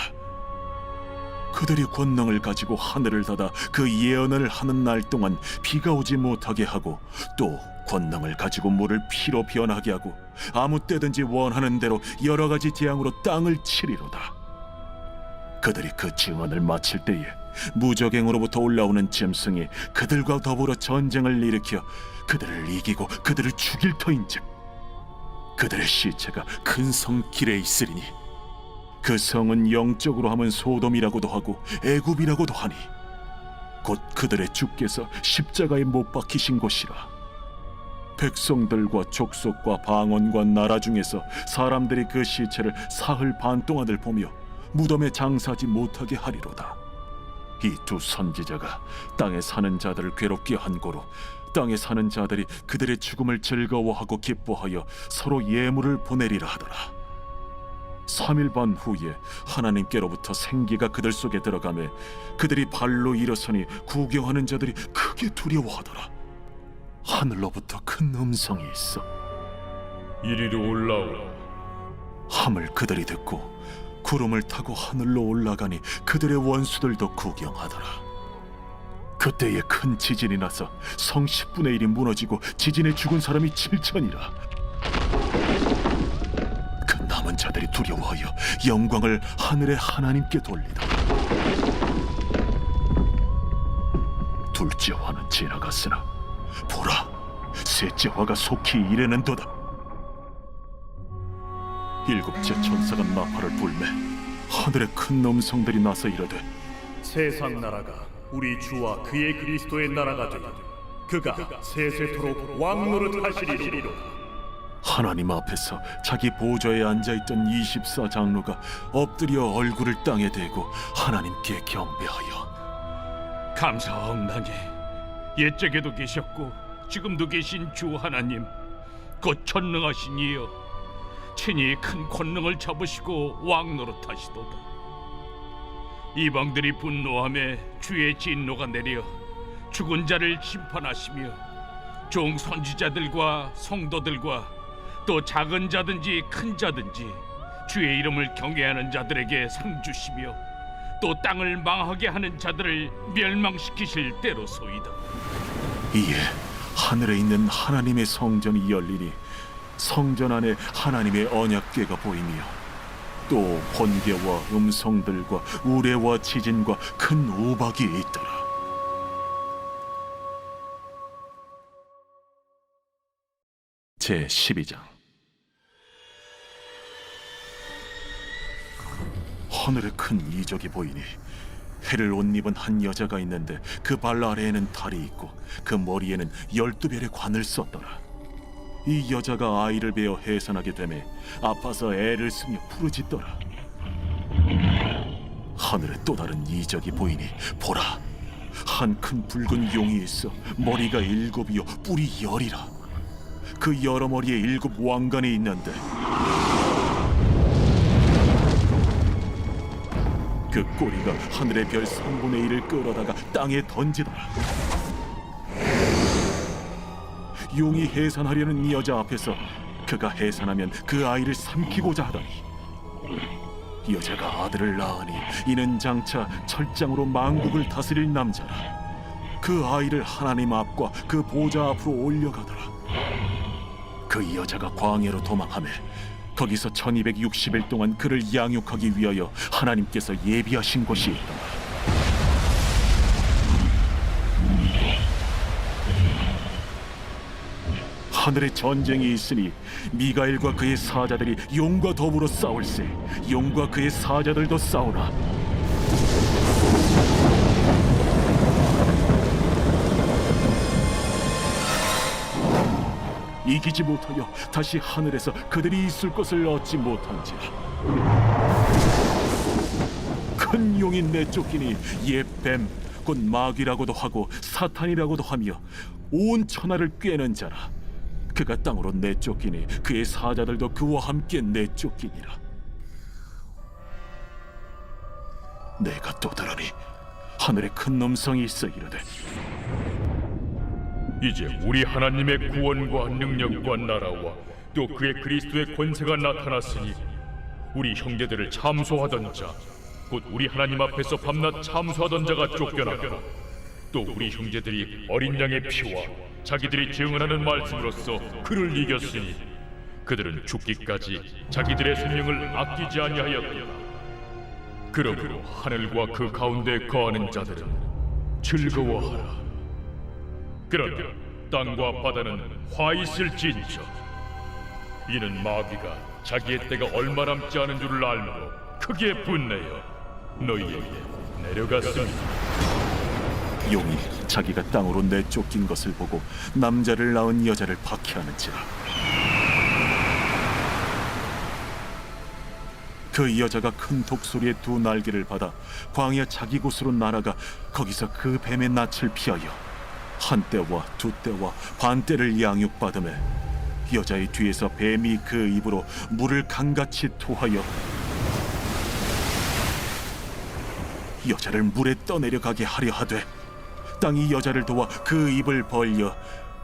그들이 권능을 가지고 하늘을 닫아 그 예언을 하는 날 동안 비가 오지 못하게 하고 또 권능을 가지고 물을 피로 변하게 하고 아무 때든지 원하는 대로 여러 가지 재앙으로 땅을 치리로다. 그들이 그 증언을 마칠 때에 무적행으로부터 올라오는 짐승이 그들과 더불어 전쟁을 일으켜 그들을 이기고 그들을 죽일 터인즉 그들의 시체가 큰 성 길에 있으리니 그 성은 영적으로 하면 소돔이라고도 하고 애굽이라고도 하니 곧 그들의 주께서 십자가에 못 박히신 곳이라. 백성들과 족속과 방언과 나라 중에서 사람들이 그 시체를 사흘 반 동안을 보며 무덤에 장사하지 못하게 하리로다. 이 두 선지자가 땅에 사는 자들을 괴롭게 한 고로 땅에 사는 자들이 그들의 죽음을 즐거워하고 기뻐하여 서로 예물을 보내리라 하더라. 3일 반 후에 하나님께로부터 생기가 그들 속에 들어가매 그들이 발로 일어서니 구경하는 자들이 크게 두려워하더라. 하늘로부터 큰 음성이 있어
이리로 올라오라.
함을 그들이 듣고 구름을 타고 하늘로 올라가니 그들의 원수들도 구경하더라. 그때에 큰 지진이 나서 성 10분의 1이 무너지고 지진에 죽은 사람이 7천이라. 그 남은 자들이 두려워하여 영광을 하늘의 하나님께 돌리더라. 둘째 화는 지나갔으나 보라, 셋째 화가 속히 이르는도다. 7째 천사가 나팔을 불매 하늘에 큰 음성들이 나서 이르되
세상 나라가 우리 주와 그의 그리스도의 나라가 되고 그가 세세토록 왕노릇 하시리로다.
하나님 앞에서 자기 보좌에 앉아있던 24장로가 엎드려 얼굴을 땅에 대고 하나님께 경배하여
감사하옵나니 옛적에도 계셨고 지금도 계신 주 하나님 곧 전능하신 이여 친히 큰 권능을 잡으시고 왕 노릇하시도다. 이방들이 분노하며 주의 진노가 내려 죽은 자를 심판하시며 종 선지자들과 성도들과 또 작은 자든지 큰 자든지 주의 이름을 경외하는 자들에게 상 주시며 또 땅을 망하게 하는 자들을 멸망시키실 때로소이다.
이에 하늘에 있는 하나님의 성전이 열리니 성전 안에 하나님의 언약궤가 보이며 또 번개와 음성들과 우레와 지진과 큰 우박이 있더라. 제 12장. 하늘에 큰 이적이 보이니 해를 옷 입은 한 여자가 있는데 그 발 아래에는 달이 있고 그 머리에는 12별의 관을 썼더라. 이 여자가 아이를 베어 해산하게 되매 아파서 애를 쓰며 부르짖더라. 하늘에 또 다른 이적이 보이니 보라, 한 큰 붉은 용이 있어 머리가 7이요 뿔이 10이라. 그 여러 머리에 7 왕관이 있는데 그 꼬리가 하늘의 별 3분의 1을 끌어다가 땅에 던지더라. 용이 해산하려는 이 여자 앞에서 그가 해산하면 그 아이를 삼키고자 하더니 여자가 아들을 낳으니 이는 장차 철장으로 만국을 다스릴 남자라. 그 아이를 하나님 앞과 그 보좌 앞으로 올려가더라. 그 여자가 광야로 도망하며 거기서 1260일 동안 그를 양육하기 위하여 하나님께서 예비하신 곳이 있더라. 하늘에 전쟁이 있으니 미가엘과 그의 사자들이 용과 더불어 싸울세. 용과 그의 사자들도 싸우나 이기지 못하여 다시 하늘에서 그들이 있을 것을 얻지 못한지라. 큰 용이 내쫓기니 옛 뱀 곧 마귀라고도 하고 사탄이라고도 하며 온 천하를 꿰는 자라. 그가 땅으로 내쫓기니 그의 사자들도 그와 함께 내쫓기니라. 내가 또 들으니 하늘에 큰 음성이 있어 이르되
이제 우리 하나님의 구원과 능력과 나라와 또 그의 그리스도의 권세가 나타났으니 우리 형제들을 참소하던 자, 곧 우리 하나님 앞에서 밤낮 참소하던 자가 쫓겨나고 또 우리 형제들이 어린 양의 피와 자기들이 증언하는 말씀으로써 그를 이겼으니 그들은 죽기까지 자기들의 생명을 아끼지 아니하였다. 그러므로 하늘과 그 가운데 거하는 자들은 즐거워하라. 그러나 땅과 바다는 화 있을진저 이는 마귀가 자기의 때가 얼마 남지 않은 줄을 알므로 크게 분내어 너희에게 내려갔습니다.
용이 자기가 땅으로 내쫓긴 것을 보고 남자를 낳은 여자를 박해하는지라. 그 여자가 큰 독소리의 2 날개를 받아 광야 자기 곳으로 날아가 거기서 그 뱀의 낯을 피하여 한때와 2때와 반때를 양육받으며 여자의 뒤에서 뱀이 그 입으로 물을 강같이 토하여 여자를 물에 떠내려가게 하려 하되 땅이 여자를 도와 그 입을 벌려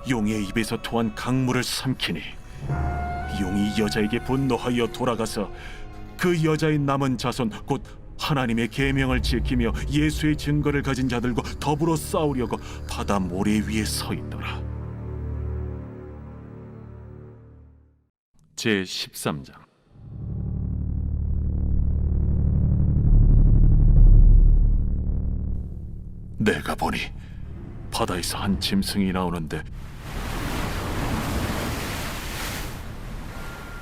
용의 입에서 토한 강물을 삼키니 용이 여자에게 분노하여 돌아가서 그 여자의 남은 자손 곧 하나님의 계명을 지키며 예수의 증거를 가진 자들과 더불어 싸우려고 바다 모래 위에 서 있더라. 제 13장. 내가 보니 바다에서 한 짐승이 나오는데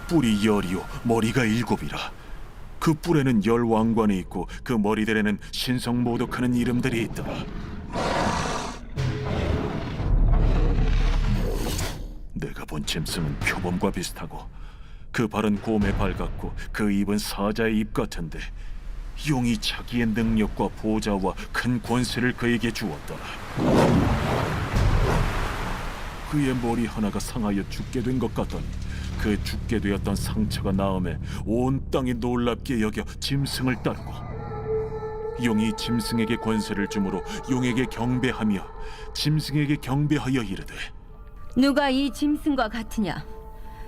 뿔이 10이요 머리가 7이라. 그 뿔에는 10 왕관이 있고 그 머리들에는 신성모독하는 이름들이 있더라. 내가 본 짐승은 표범과 비슷하고 그 발은 곰의 발 같고 그 입은 사자의 입 같은데 용이 자기의 능력과 보좌와 큰 권세를 그에게 주었더라. 그의 머리 하나가 상하여 죽게 된 것 같더니 그 죽게 되었던 상처가 나음에 온 땅이 놀랍게 여겨 짐승을 따르고 용이 짐승에게 권세를 주므로 용에게 경배하며 짐승에게 경배하여 이르되
누가 이 짐승과 같으냐?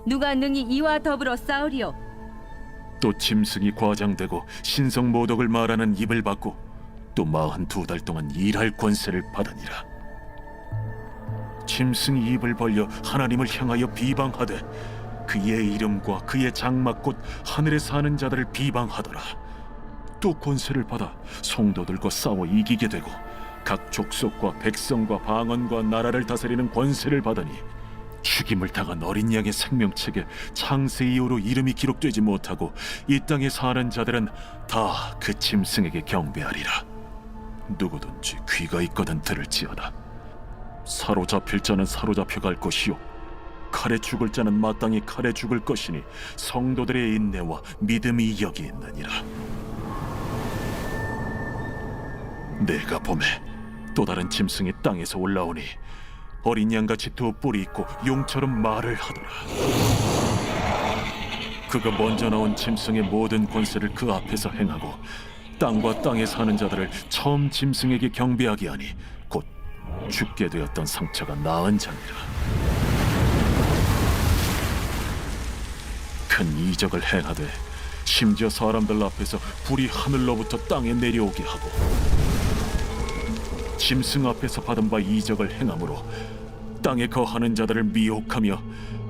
누가 능히 이와 더불어 싸우리요?
또 짐승이 과장되고 신성 모독을 말하는 입을 받고 또 42달 동안 일할 권세를 받으니라. 짐승이 입을 벌려 하나님을 향하여 비방하되 그의 이름과 그의 장막 곧 하늘에 사는 자들을 비방하더라. 또 권세를 받아 성도들과 싸워 이기게 되고 각 족속과 백성과 방언과 나라를 다스리는 권세를 받으니 죽임을 당한 어린 양의 생명책에 창세 이후로 이름이 기록되지 못하고 이 땅에 사는 자들은 다 그 짐승에게 경배하리라. 누구든지 귀가 있거든 들을지어다. 사로잡힐 자는 사로잡혀 갈 것이요 칼에 죽을 자는 마땅히 칼에 죽을 것이니 성도들의 인내와 믿음이 여기 있느니라. 내가 보매 또 다른 짐승이 땅에서 올라오니 어린 양같이 두 뿔이 있고 용처럼 말을 하더라. 그가 먼저 나온 짐승의 모든 권세를 그 앞에서 행하고 땅과 땅에 사는 자들을 처음 짐승에게 경배하게 하니 곧 죽게 되었던 상처가 나은 자니라. 큰 이적을 행하되 심지어 사람들 앞에서 불이 하늘로부터 땅에 내려오게 하고 짐승 앞에서 받은 바 이적을 행함으로 땅에 거하는 자들을 미혹하며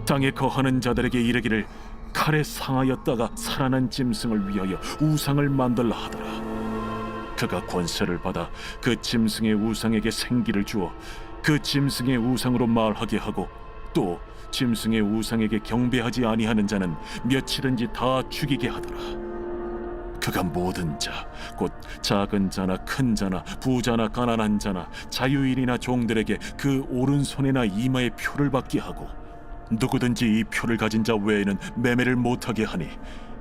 땅에 거하는 자들에게 이르기를 칼에 상하였다가 살아난 짐승을 위하여 우상을 만들라 하더라. 그가 권세를 받아 그 짐승의 우상에게 생기를 주어 그 짐승의 우상으로 말하게 하고 또 짐승의 우상에게 경배하지 아니하는 자는 며칠든지 다 죽이게 하더라. 그가 모든 자, 곧 작은 자나 큰 자나 부자나 가난한 자나 자유인이나 종들에게 그 오른손이나 이마에 표를 받게 하고 누구든지 이 표를 가진 자 외에는 매매를 못하게 하니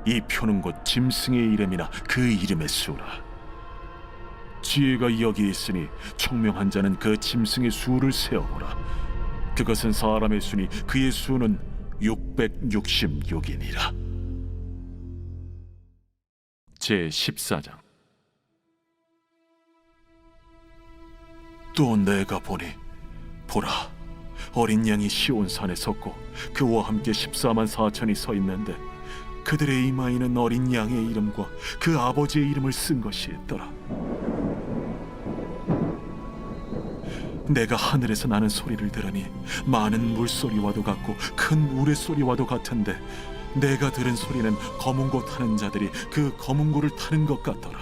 이 표는 곧 짐승의 이름이나 그 이름의 수라. 지혜가 여기 있으니 총명한 자는 그 짐승의 수를 세어보라. 그것은 사람의 수니 그의 수는 666이니라. 제14장. 또 내가 보니 보라 어린 양이 시온산에 섰고 그와 함께 14만 4천이 서 있는데 그들의 이마에는 어린 양의 이름과 그 아버지의 이름을 쓴 것이 있더라. 내가 하늘에서 나는 소리를 들으니 많은 물소리와도 같고 큰 우레소리와도 같은데 내가 들은 소리는 검은고 타는 자들이 그 검은고를 타는 것 같더라.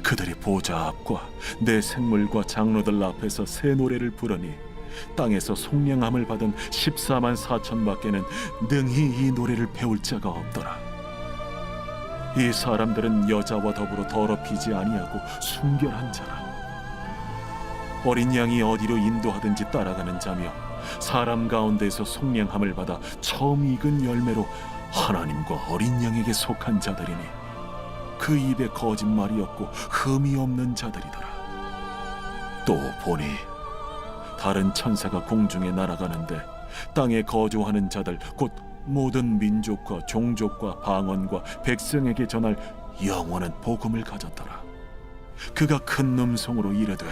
그들이 보좌 앞과 내 생물과 장로들 앞에서 새 노래를 부르니 땅에서 속량함을 받은 14만 4천 밖에는 능히 이 노래를 배울 자가 없더라. 이 사람들은 여자와 더불어 더럽히지 아니하고 순결한 자라. 어린 양이 어디로 인도하든지 따라가는 자며 사람 가운데서 속량함을 받아 처음 익은 열매로 하나님과 어린 양에게 속한 자들이니 그 입에 거짓말이 없고 흠이 없는 자들이더라. 또 보니 다른 천사가 공중에 날아가는데 땅에 거주하는 자들 곧 모든 민족과 종족과 방언과 백성에게 전할 영원한 복음을 가졌더라. 그가 큰 음성으로 이르되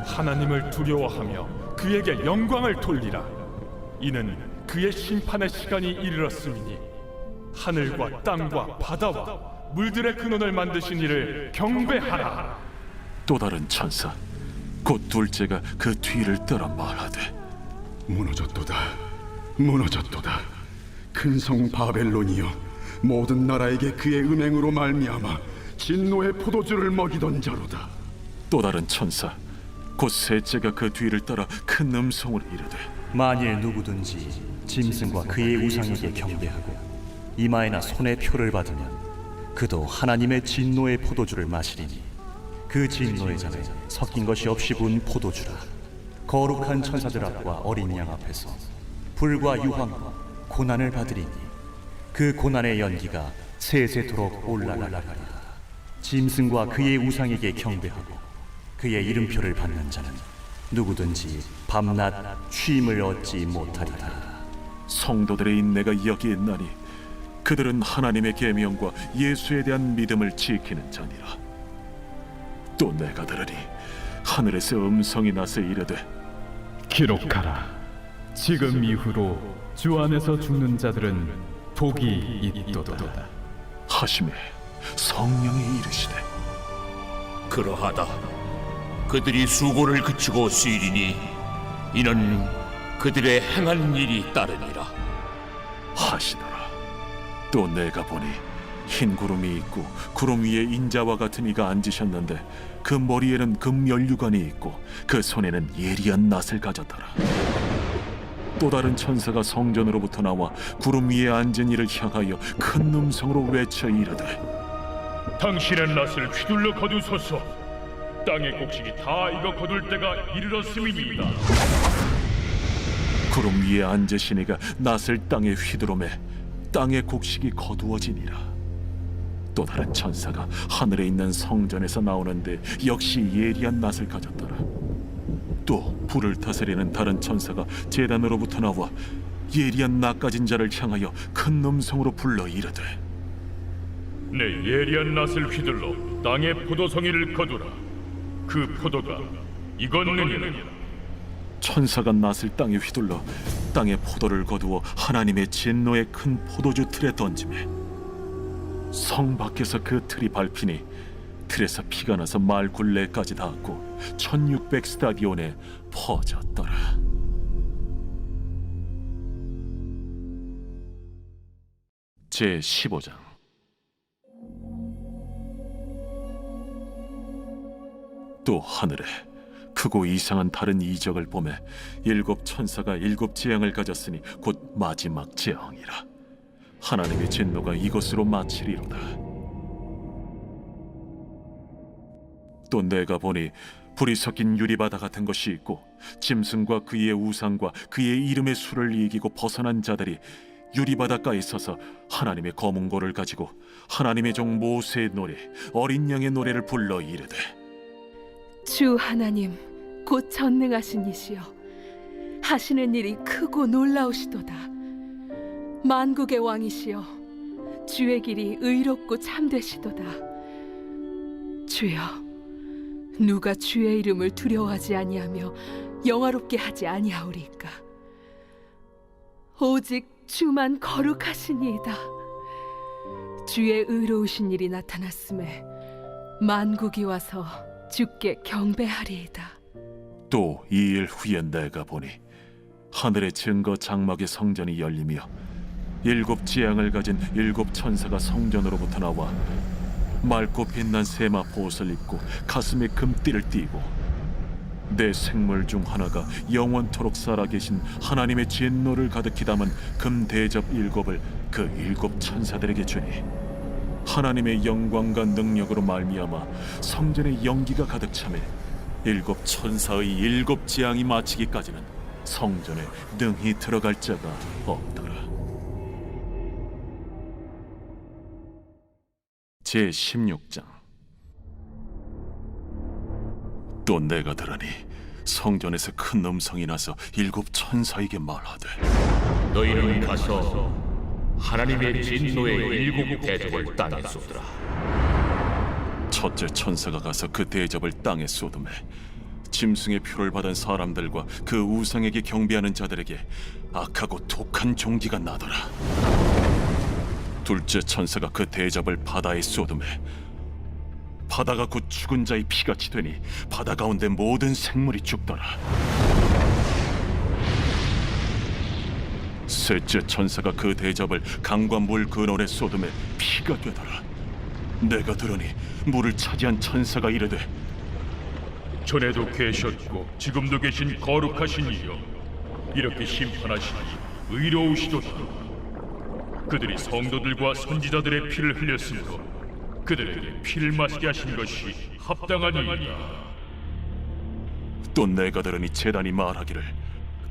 하나님을 두려워하며 그에게 영광을 돌리라. 이는 그의 심판의 시간이 이르렀음이니 하늘과 땅과 바다와 물들의 근원을 만드신 이를 경배하라.
또 다른 천사 곧 둘째가 그 뒤를 따라 말하되
무너졌도다 무너졌도다 큰 성 바벨론이여 모든 나라에게 그의 음행으로 말미암아 진노의 포도주를 먹이던 자로다.
또 다른 천사 곧 셋째가 그 뒤를 따라 큰 음성으로 이르되
만일 누구든지 짐승과 그의 우상에게 경배하고 이마에나 손에 표를 받으면 그도 하나님의 진노의 포도주를 마시리니 그 진노의 잔에 섞인 것이 없이 부은 포도주라. 거룩한 천사들 앞과 어린 양 앞에서 불과 유황과 고난을 받으리니 그 고난의 연기가 세세토록 올라가리라. 짐승과 그의 우상에게 경배하고 그의 이름표를 받는 자는 누구든지 밤낮 쉼을 얻지 못하리라.
성도들의 인내가 여기에 있나니 그들은 하나님의 계명과 예수에 대한 믿음을 지키는 자니라. 또 내가 들으니 하늘에서 음성이 나서 이르되
기록하라. 지금 이후로 주 안에서 죽는 자들은 복이 있도다.
하심에 성령이 이르시되
그러하다. 그들이 수고를 그치고 쉬리니 이는 그들의 행한 일이 따르니라
하시더라. 또 내가 보니 흰 구름이 있고 구름 위에 인자와 같은 이가 앉으셨는데 그 머리에는 금 면류관이 있고 그 손에는 예리한 낫을 가졌더라. 또 다른 천사가 성전으로부터 나와 구름 위에 앉은 이를 향하여 큰 음성으로 외쳐 이르되
당신의 낫을 휘둘러 거두소서. 땅의 곡식이 다 익어 거둘 때가 이르렀음이니이다.
구름 위에 앉으신 이가 낫을 땅에 휘두르매 땅의 곡식이 거두어지니라. 또 다른 천사가 하늘에 있는 성전에서 나오는데 역시 예리한 낫을 가졌더라. 또 불을 다스리는 다른 천사가 제단으로부터 나와 예리한 낫 가진 자를 향하여 큰 음성으로 불러 이르되
내 예리한 낫을 휘둘러 땅의 포도송이를 거두라. 그 포도가 익었느니라.
천사가 낫을 땅에 휘둘러 땅의 포도를 거두어 하나님의 진노의 큰 포도주 틀에 던지매 성 밖에서 그 틀이 밟히니 틀에서 피가 나서 말 굴레까지 닿았고 1600 스타디온에 퍼졌더라. 제 15장. 또 하늘에 크고 이상한 다른 이적을 보매 일곱 천사가 일곱 재앙을 가졌으니 곧 마지막 재앙이라. 하나님의 진노가 이것으로 마치리로다. 또 내가 보니 불이 섞인 유리바다 같은 것이 있고 짐승과 그의 우상과 그의 이름의 수를 이기고 벗어난 자들이 유리바닷가에 서서 하나님의 검은 고를 가지고 하나님의 종 모세의 노래 어린 양의 노래를 불러 이르되
주 하나님 곧 전능하신 이시여 하시는 일이 크고 놀라우시도다. 만국의 왕이시여 주의 길이 의롭고 참되시도다. 주여 누가 주의 이름을 두려워하지 아니하며 영화롭게 하지 아니하오리까. 오직 주만 거룩하시니이다. 주의 의로우신 일이 나타났음에 만국이 와서 주께 경배하리이다.
또 이 일 후에 내가 보니 하늘의 증거 장막의 성전이 열리며 일곱 지향을 가진 일곱 천사가 성전으로부터 나와 맑고 빛난 세마포 옷을 입고 가슴에 금띠를 띠고 내 생물 중 하나가 영원토록 살아계신 하나님의 진노를 가득히 담은 금 대접 일곱을 그 일곱 천사들에게 주니 하나님의 영광과 능력으로 말미암아 성전에 연기가 가득 차매 일곱 천사의 일곱 재앙이 마치기까지는 성전에 능히 들어갈 자가 없더라. 제 16장. 또 내가 들으니 성전에서 큰 음성이 나서 일곱 천사에게 말하되
너희는 가서 하나님의 진노의 일곱 대접을 땅에 쏟으라.
첫째 천사가 가서 그 대접을 땅에 쏟음에 짐승의 표를 받은 사람들과 그 우상에게 경배하는 자들에게 악하고 독한 종기가 나더라. 둘째 천사가 그 대접을 바다에 쏟음에 바다가 곧 죽은 자의 피같이 되니 바다 가운데 모든 생물이 죽더라. 셋째 천사가 그 대접을 강과 물 근원에 쏟음에 피가 되더라. 내가 들으니 물을 차지한 천사가 이르되
전에도 계셨고 지금도 계신 거룩하신 이여 이렇게 심판하시니 의로우시도다. 그들이 성도들과 선지자들의 피를 흘렸으므로 그들에게 피를 마시게 하신 것이 합당하니이다.
또 내가 들으니 제단이 말하기를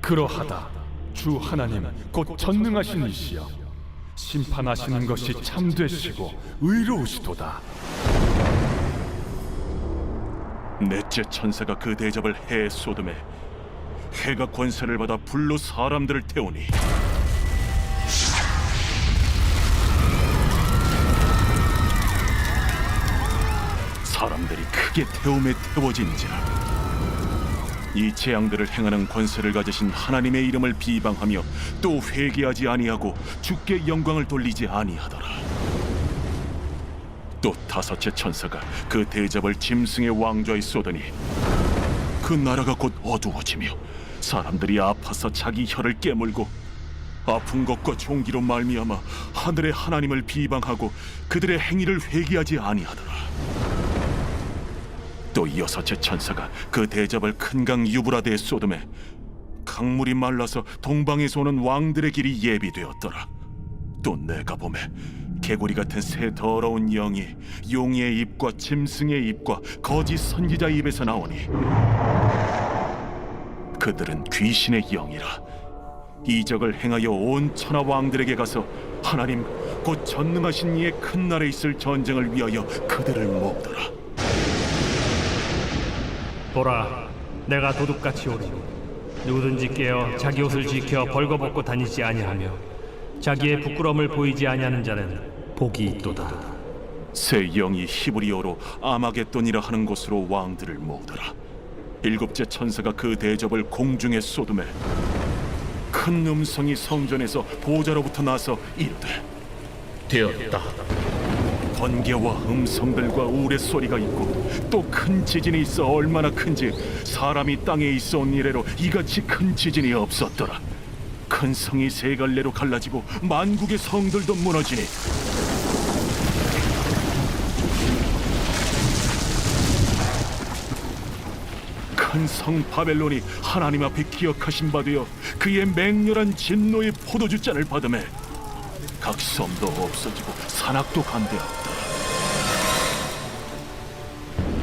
그러하다. 주 하나님 곧 전능하신 이시여 심판하시는 것이 참되시고 의로우시도다.
넷째 천사가 그 대접을 해에 쏟음에 해가 권세를 받아 불로 사람들을 태우니 사람들이 크게 태움에 태워진지라. 이 재앙들을 행하는 권세를 가지신 하나님의 이름을 비방하며 또 회개하지 아니하고 주께 영광을 돌리지 아니하더라. 또 다섯째 천사가 그 대접을 짐승의 왕좌에 쏟으니 그 나라가 곧 어두워지며 사람들이 아파서 자기 혀를 깨물고 아픈 것과 종기로 말미암아 하늘의 하나님을 비방하고 그들의 행위를 회개하지 아니하더라. 또 여섯째 천사가 그 대접을 큰 강 유브라데에 쏟음에 강물이 말라서 동방에서 오는 왕들의 길이 예비되었더라. 또 내가 보매 개구리 같은 새 더러운 영이 용의 입과 짐승의 입과 거짓 선지자 입에서 나오니 그들은 귀신의 영이라. 이적을 행하여 온 천하 왕들에게 가서 하나님 곧 전능하신 이의 큰 날에 있을 전쟁을 위하여 그들을 모으더라.
보라, 내가 도둑같이 오리니 누구든지 깨어 자기 옷을 지켜 벌거벗고 다니지 아니하며 자기의 부끄러움을 보이지 아니하는 자는 복이 있도다.
새 영이 히브리어로 아마겟돈이라 하는 곳으로 왕들을 모으더라. 일곱째 천사가 그 대접을 공중에 쏟음에 큰 음성이 성전에서 보좌로부터 나서 이르되
되었다.
번개와 음성들과 우레소리가 있고 또 큰 지진이 있어 얼마나 큰지 사람이 땅에 있어 온 이래로 이같이 큰 지진이 없었더라. 큰 성이 세 갈래로 갈라지고 만국의 성들도 무너지니 큰 성 바벨론이 하나님 앞에 기억하신 바 되어 그의 맹렬한 진노의 포도주잔을 받음에 각 섬도 없어지고 산악도 간대하였다.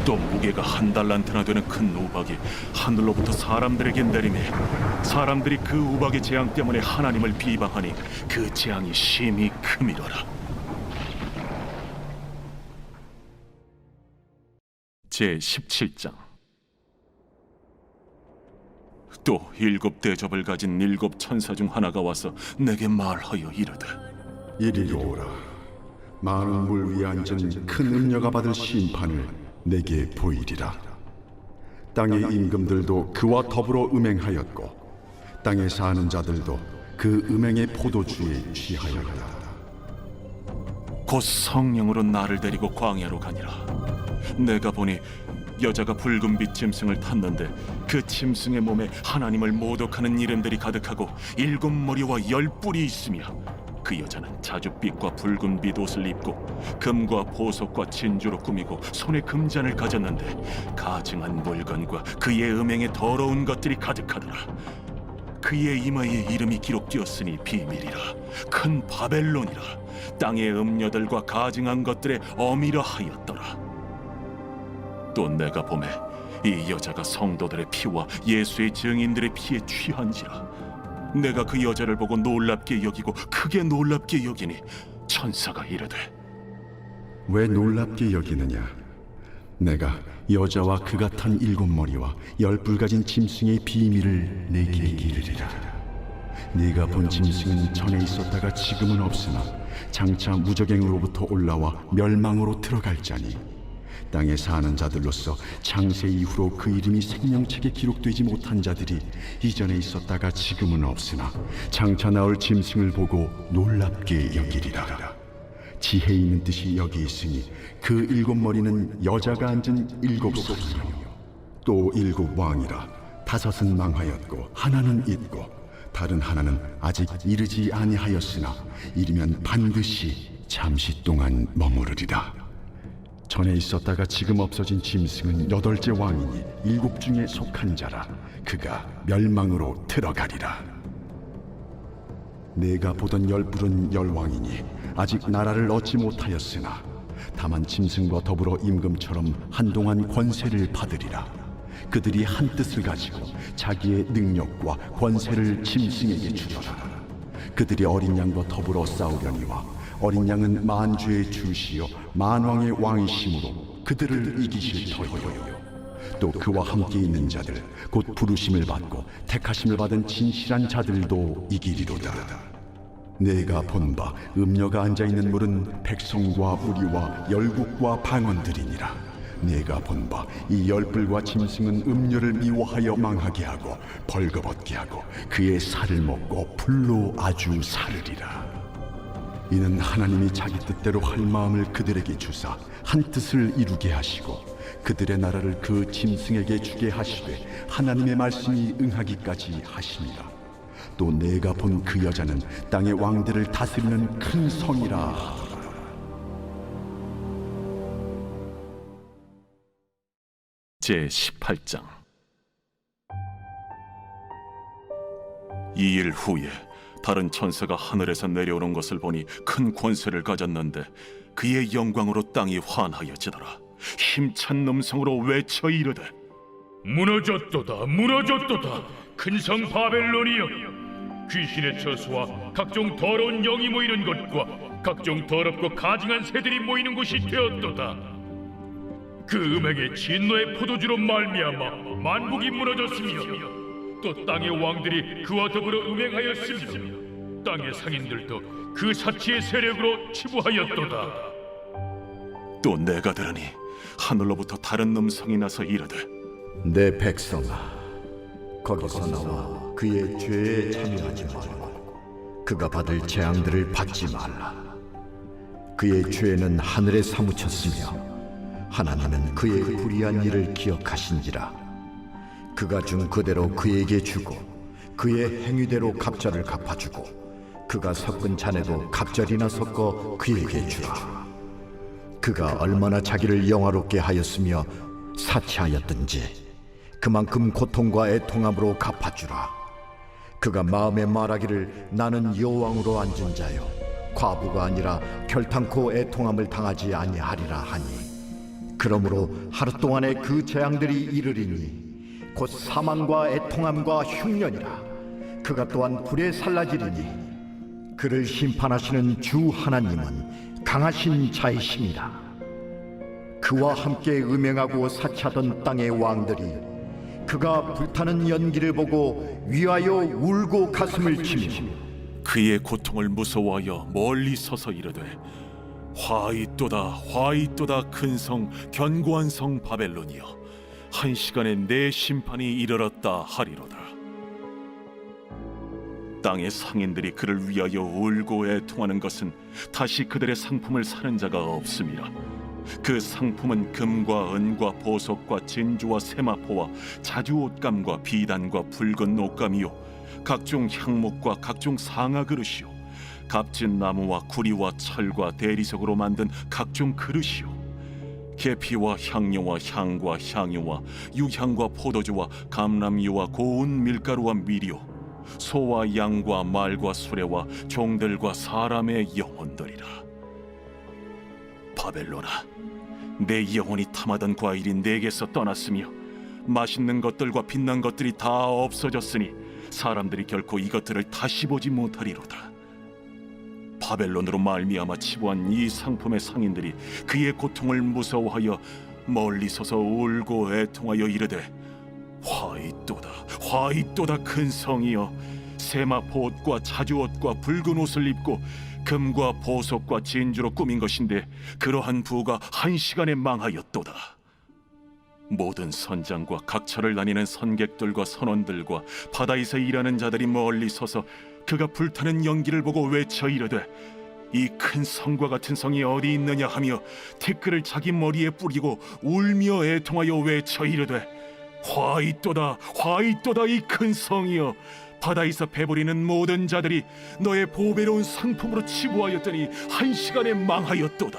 또 무게가 1달란트나 되는 큰 우박이 하늘로부터 사람들에게 내리매 사람들이 그 우박의 재앙 때문에 하나님을 비방하니 그 재앙이 심히 크미더라. 제17장. 또 일곱 대접을 가진 일곱 천사 중 하나가 와서 내게 말하여 이르되
이리로 오라. 많은 물 위에 앉은 큰 음녀가 받을 심판을 내게 보이리라. 땅의 임금들도 그와 더불어 음행하였고 땅에 사는 자들도 그 음행의 포도주에 취하였다.
곧 성령으로 나를 데리고 광야로 가니라. 내가 보니 여자가 붉은빛 짐승을 탔는데 그 짐승의 몸에 하나님을 모독하는 이름들이 가득하고 7머리와 10뿔이 있으며 그 여자는 자줏빛과 붉은빛 옷을 입고 금과 보석과 진주로 꾸미고 손에 금잔을 가졌는데 가증한 물건과 그의 음행에 더러운 것들이 가득하더라. 그의 이마에 이름이 기록되었으니 비밀이라. 큰 바벨론이라. 땅의 음녀들과 가증한 것들의 어미라 하였더라. 또 내가 보매 이 여자가 성도들의 피와 예수의 증인들의 피에 취한지라. 내가 그 여자를 보고 놀랍게 여기고 크게 놀랍게 여기니 천사가 이르되
왜 놀랍게 여기느냐? 내가 여자와 그가 탄 7머리와 10뿔 가진 짐승의 비밀을 내게 이르리라. 네가 본 짐승은 전에 있었다가 지금은 없으나 장차 무적행으로부터 올라와 멸망으로 들어갈 자니 땅에 사는 자들로서 창세 이후로 그 이름이 생명책에 기록되지 못한 자들이 이전에 있었다가 지금은 없으나 장차 나올 짐승을 보고 놀랍게 여기리라. 지혜 있는 뜻이 여기 있으니 그 7머리는 여자가 앉은 7소이요 또 7왕이라. 5은 망하였고 하나는 있고 다른 하나는 아직 이르지 아니하였으나 이르면 반드시 잠시 동안 머무르리라. 전에 있었다가 지금 없어진 짐승은 8째 왕이니 7 중에 속한 자라. 그가 멸망으로 들어가리라. 내가 보던 10뿔은 10왕이니 아직 나라를 얻지 못하였으나 다만 짐승과 더불어 임금처럼 한동안 권세를 받으리라. 그들이 한 뜻을 가지고 자기의 능력과 권세를 짐승에게 주더라. 그들이 어린 양과 더불어 싸우려니와 어린 양은 만주의 주시요 만왕의 왕이심으로 그들을 이기실 터이요 또 그와 함께 있는 자들 곧 부르심을 받고 택하심을 받은 진실한 자들도 이기리로다. 내가 본 바 음녀가 앉아있는 물은 백성과 무리와 열국과 방언들이니라. 내가 본 바 이 열불과 짐승은 음녀를 미워하여 망하게 하고 벌거벗게 하고 그의 살을 먹고 불로 아주 사르리라. 이는 하나님이 자기 뜻대로 할 마음을 그들에게 주사 한 뜻을 이루게 하시고 그들의 나라를 그 짐승에게 주게 하시되 하나님의 말씀이 응하기까지 하심이라. 또 내가 본 그 여자는 땅의 왕들을 다스리는 큰 성이라 하더라.
제 18장. 이 일 후에 다른 천사가 하늘에서 내려오는 것을 보니 큰 권세를 가졌는데 그의 영광으로 땅이 환하여지더라. 힘찬 음성으로 외쳐 이르되
무너졌도다 무너졌도다 큰 성 바벨론이여 귀신의 처소와 각종 더러운 영이 모이는 것과 각종 더럽고 가증한 새들이 모이는 곳이 되었도다. 그 음행의 진노의 포도주로 말미암아 만국이 무너졌으며 또 땅의 왕들이 그와 더불어 음행하였으며 땅의 상인들도 그 사치의 세력으로 치부하였도다.
또 내가 들으니 하늘로부터 다른 음성이 나서 이르되
내 백성아, 거기서 나와 그의 죄에 참여하지 말고 그가 받을 재앙들을 받지 말라. 그의 죄는 하늘에 사무쳤으며 하나님은 그의 불의한 일을 기억하신지라. 그가 준 그대로 그에게 주고 그의 행위대로 갑절을 갚아주고 그가 섞은 잔에도 갑절이나 섞어 그에게 주라. 그가 얼마나 자기를 영화롭게 하였으며 사치하였든지 그만큼 고통과 애통함으로 갚아주라. 그가 마음에 말하기를 나는 여호왕으로 앉은 자요 과부가 아니라 결탄코 애통함을 당하지 아니하리라 하니 그러므로 하루 동안에 그 재앙들이 이르리니 곧 사망과 애통함과 흉년이라. 그가 또한 불에 살라지리니 그를 심판하시는 주 하나님은 강하신 자이심이라. 그와 함께 음행하고 사치하던 땅의 왕들이 그가 불타는 연기를 보고 위하여 울고 가슴을 치며
그의 고통을 무서워하여 멀리 서서 이르되 화이또다 화이또다 큰 성 견고한 성 바벨론이여 한 시간에 내 심판이 이르렀다 하리로다. 땅의 상인들이 그를 위하여 울고 애통하는 것은 다시 그들의 상품을 사는 자가 없음이라. 그 상품은 금과 은과 보석과 진주와 세마포와 자주 옷감과 비단과 붉은 옷감이요 각종 향목과 각종 상아 그릇이요 값진 나무와 구리와 철과 대리석으로 만든 각종 그릇이요 계피와 향료와 향과 향유와 유향과 포도주와 감람유와 고운 밀가루와 미리요 소와 양과 말과 수레와 종들과 사람의 영혼들이라. 바벨론아, 내 영혼이 탐하던 과일이 내게서 떠났으며 맛있는 것들과 빛난 것들이 다 없어졌으니 사람들이 결코 이것들을 다시 보지 못하리로다. 바벨론으로 말미암아 치부한 이 상품의 상인들이 그의 고통을 무서워하여 멀리 서서 울고 애통하여 이르되 화이또다 화이또다 큰 성이여 세마포 옷과 자주 옷과 붉은 옷을 입고 금과 보석과 진주로 꾸민 것인데 그러한 부가 한 시간에 망하였도다. 모든 선장과 각처를 다니는 선객들과 선원들과 바다에서 일하는 자들이 멀리 서서 그가 불타는 연기를 보고 외쳐 이르되 이 큰 성과 같은 성이 어디 있느냐 하며 티끌을 자기 머리에 뿌리고 울며 애통하여 외쳐 이르되 화이또다 화이또다 이 큰 성이여 바다에서 배부리는 모든 자들이 너의 보배로운 상품으로 치부하였더니 한 시간에 망하였도다.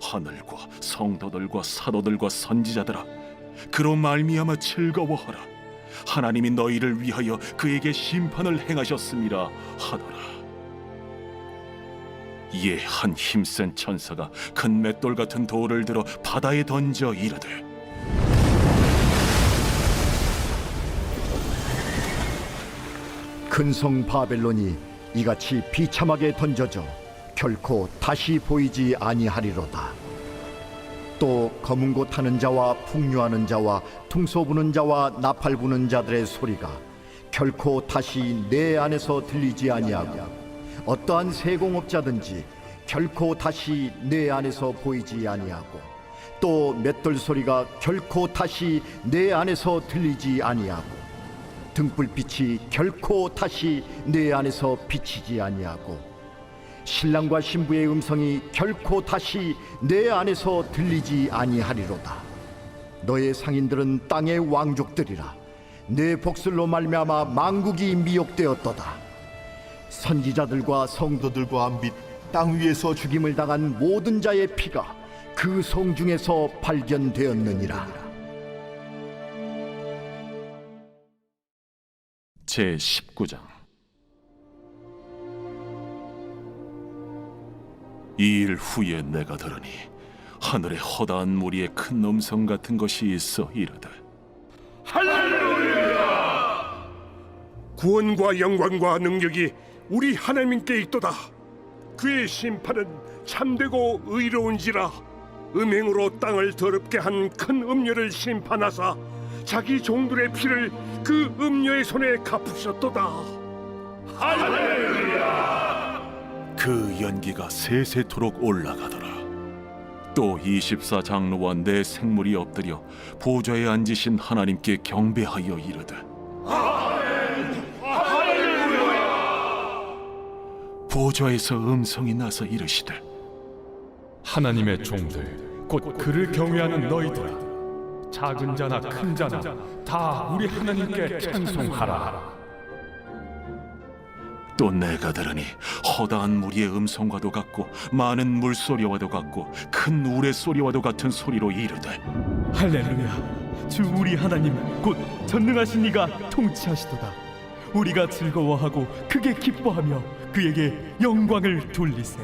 하늘과 성도들과 사도들과 선지자들아 그로 말미암아 즐거워하라. 하나님이 너희를 위하여 그에게 심판을 행하셨음이라 하더라. 이에 한 힘센 천사가 큰 맷돌 같은 돌을 들어 바다에 던져 이르되
큰 성 바벨론이 이같이 비참하게 던져져 결코 다시 보이지 아니하리로다.
또 검은 고 타는 자와 풍류하는 자와 퉁소 부는 자와 나팔 부는 자들의 소리가 결코 다시 내 안에서 들리지 아니하고 어떠한 세공업자든지 결코 다시 내 안에서 보이지 아니하고 또 맷돌 소리가 결코 다시 내 안에서 들리지 아니하고 등불빛이 결코 다시 내 안에서 비치지 아니하고 신랑과 신부의 음성이 결코 다시 내 안에서 들리지 아니하리로다. 너의 상인들은 땅의 왕족들이라. 내 복술로 말미암아 만국이 미혹되었도다. 선지자들과 성도들과 및 땅 위에서 죽임을 당한 모든 자의 피가 그 성 중에서 발견되었느니라.
제 19장. 이 일 후에 내가 들으니 하늘에 허다한 무리의 큰 음성 같은 것이 있어 이르되
할렐루야! 구원과 영광과 능력이 우리 하나님께 있도다. 그의 심판은 참되고 의로운지라. 음행으로 땅을 더럽게 한 큰 음녀를 심판하사 자기 종들의 피를 그 음녀의 손에 갚으셨도다. 할렐루야!
그 연기가 세세토록 올라가더라. 또 24장로와 내 생물이 엎드려 보좌에 앉으신 하나님께 경배하여 이르되 보좌에서 음성이 나서 이르시되
하나님의 종들 곧 그를 경외하는 너희들아, 작은 자나 큰 자나 다 우리 하나님께 찬송하라.
또 내가 들으니 허다한 무리의 음성과도 같고 많은 물소리와도 같고 큰 우레소리와도 같은 소리로 이르되
할렐루야! 주 우리 하나님 곧 전능하신 이가 통치하시도다. 우리가 즐거워하고 크게 기뻐하며 그에게 영광을 돌리세.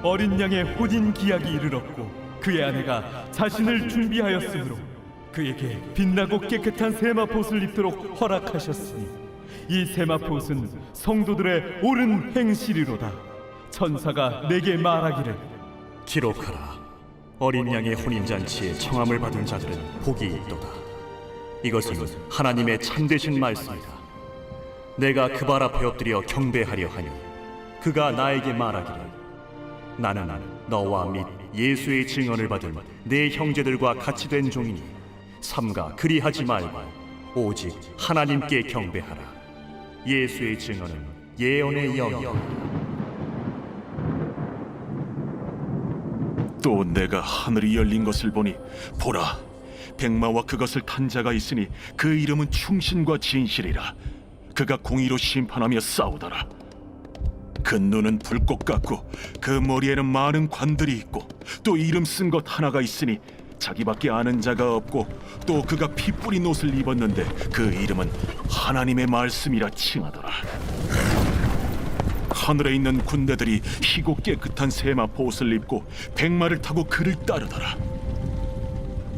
어린 양의 혼인 기약이 이르렀고 그의 아내가 자신을 준비하였으므로 그에게 빛나고 깨끗한 세마포옷을 입도록 허락하셨으니 이 세마포옷은 성도들의 옳은 행실이로다. 천사가 내게 말하기를
기록하라. 어린 양의 혼인잔치에 청함을 받은 자들은 복이 있도다. 이것은 하나님의 참되신 말씀이다. 내가 그 발 앞에 엎드려 경배하려 하니 그가 나에게 말하기를 나는 너와 및 예수의 증언을 받은 내 형제들과 같이 된 종이니 삼가 그리하지 말고 오직 하나님께 경배하라. 예수의 증언은 예언의 영이다.
또 내가 하늘이 열린 것을 보니 보라, 백마와 그것을 탄 자가 있으니 그 이름은 충신과 진실이라. 그가 공의로 심판하며 싸우더라. 그 눈은 불꽃 같고 그 머리에는 많은 관들이 있고 또 이름 쓴 것 하나가 있으니 자기밖에 아는 자가 없고 또 그가 피 뿌린 옷을 입었는데 그 이름은 하나님의 말씀이라 칭하더라. 하늘에 있는 군대들이 희고 깨끗한 세마포 옷을 입고 백마를 타고 그를 따르더라.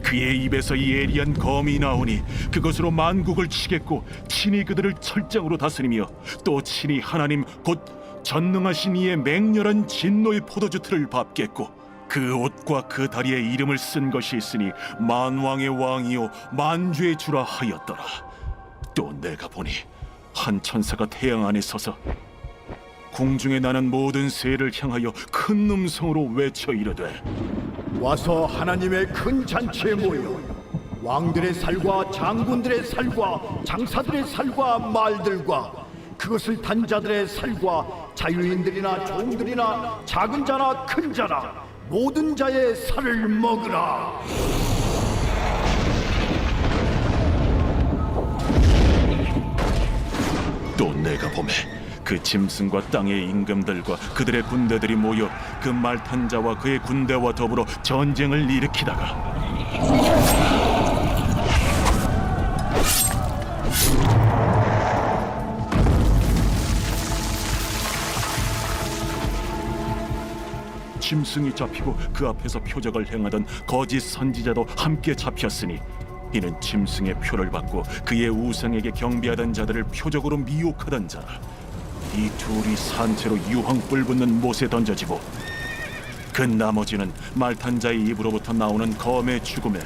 그의 입에서 예리한 검이 나오니 그것으로 만국을 치겠고 친히 그들을 철장으로 다스리며 또 친히 하나님 곧 전능하신 이의 맹렬한 진노의 포도주 틀을 밟겠고 그 옷과 그 다리에 이름을 쓴 것이 있으니 만왕의 왕이요 만주의 주라 하였더라. 또 내가 보니 한 천사가 태양 안에 서서 공중에 나는 모든 새를 향하여 큰 음성으로 외쳐 이르되
와서 하나님의 큰 잔치에 모여 왕들의 살과 장군들의 살과 장사들의 살과 말들과 그것을 단 자들의 살과 자유인들이나 종들이나 작은 자나 큰 자나 모든 자의 살을 먹으라.
또 내가 보매 그 짐승과 땅의 임금들과 그들의 군대들이 모여 그 말 탄 자와 그의 군대와 더불어 전쟁을 일으키다가 짐승이 잡히고 그 앞에서 표적을 행하던 거짓 선지자도 함께 잡혔으니 이는 짐승의 표를 받고 그의 우상에게 경배하던 자들을 표적으로 미혹하던 자라. 이 둘이 산채로 유황불 붙는 못에 던져지고 그 나머지는 말탄 자의 입으로부터 나오는 검의 죽음에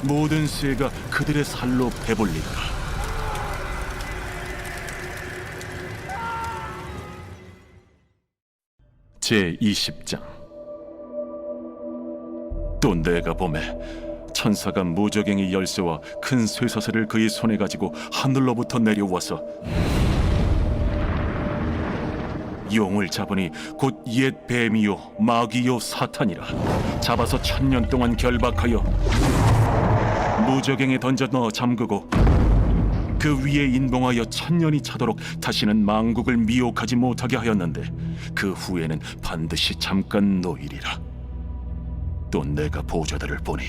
모든 쇠가 그들의 살로 배불리더라. 제20장. 또 내가 보매 천사가 무저갱이 열쇠와 큰 쇠사슬을 그의 손에 가지고 하늘로부터 내려와서 용을 잡으니 곧 옛 뱀이요 마귀요 사탄이라. 잡아서 1000년 동안 결박하여 무저갱에 던져 넣어 잠그고 그 위에 인봉하여 1000년이 차도록 다시는 만국을 미혹하지 못하게 하였는데 그 후에는 반드시 잠깐 노이리라. 또 내가 보좌들을 보니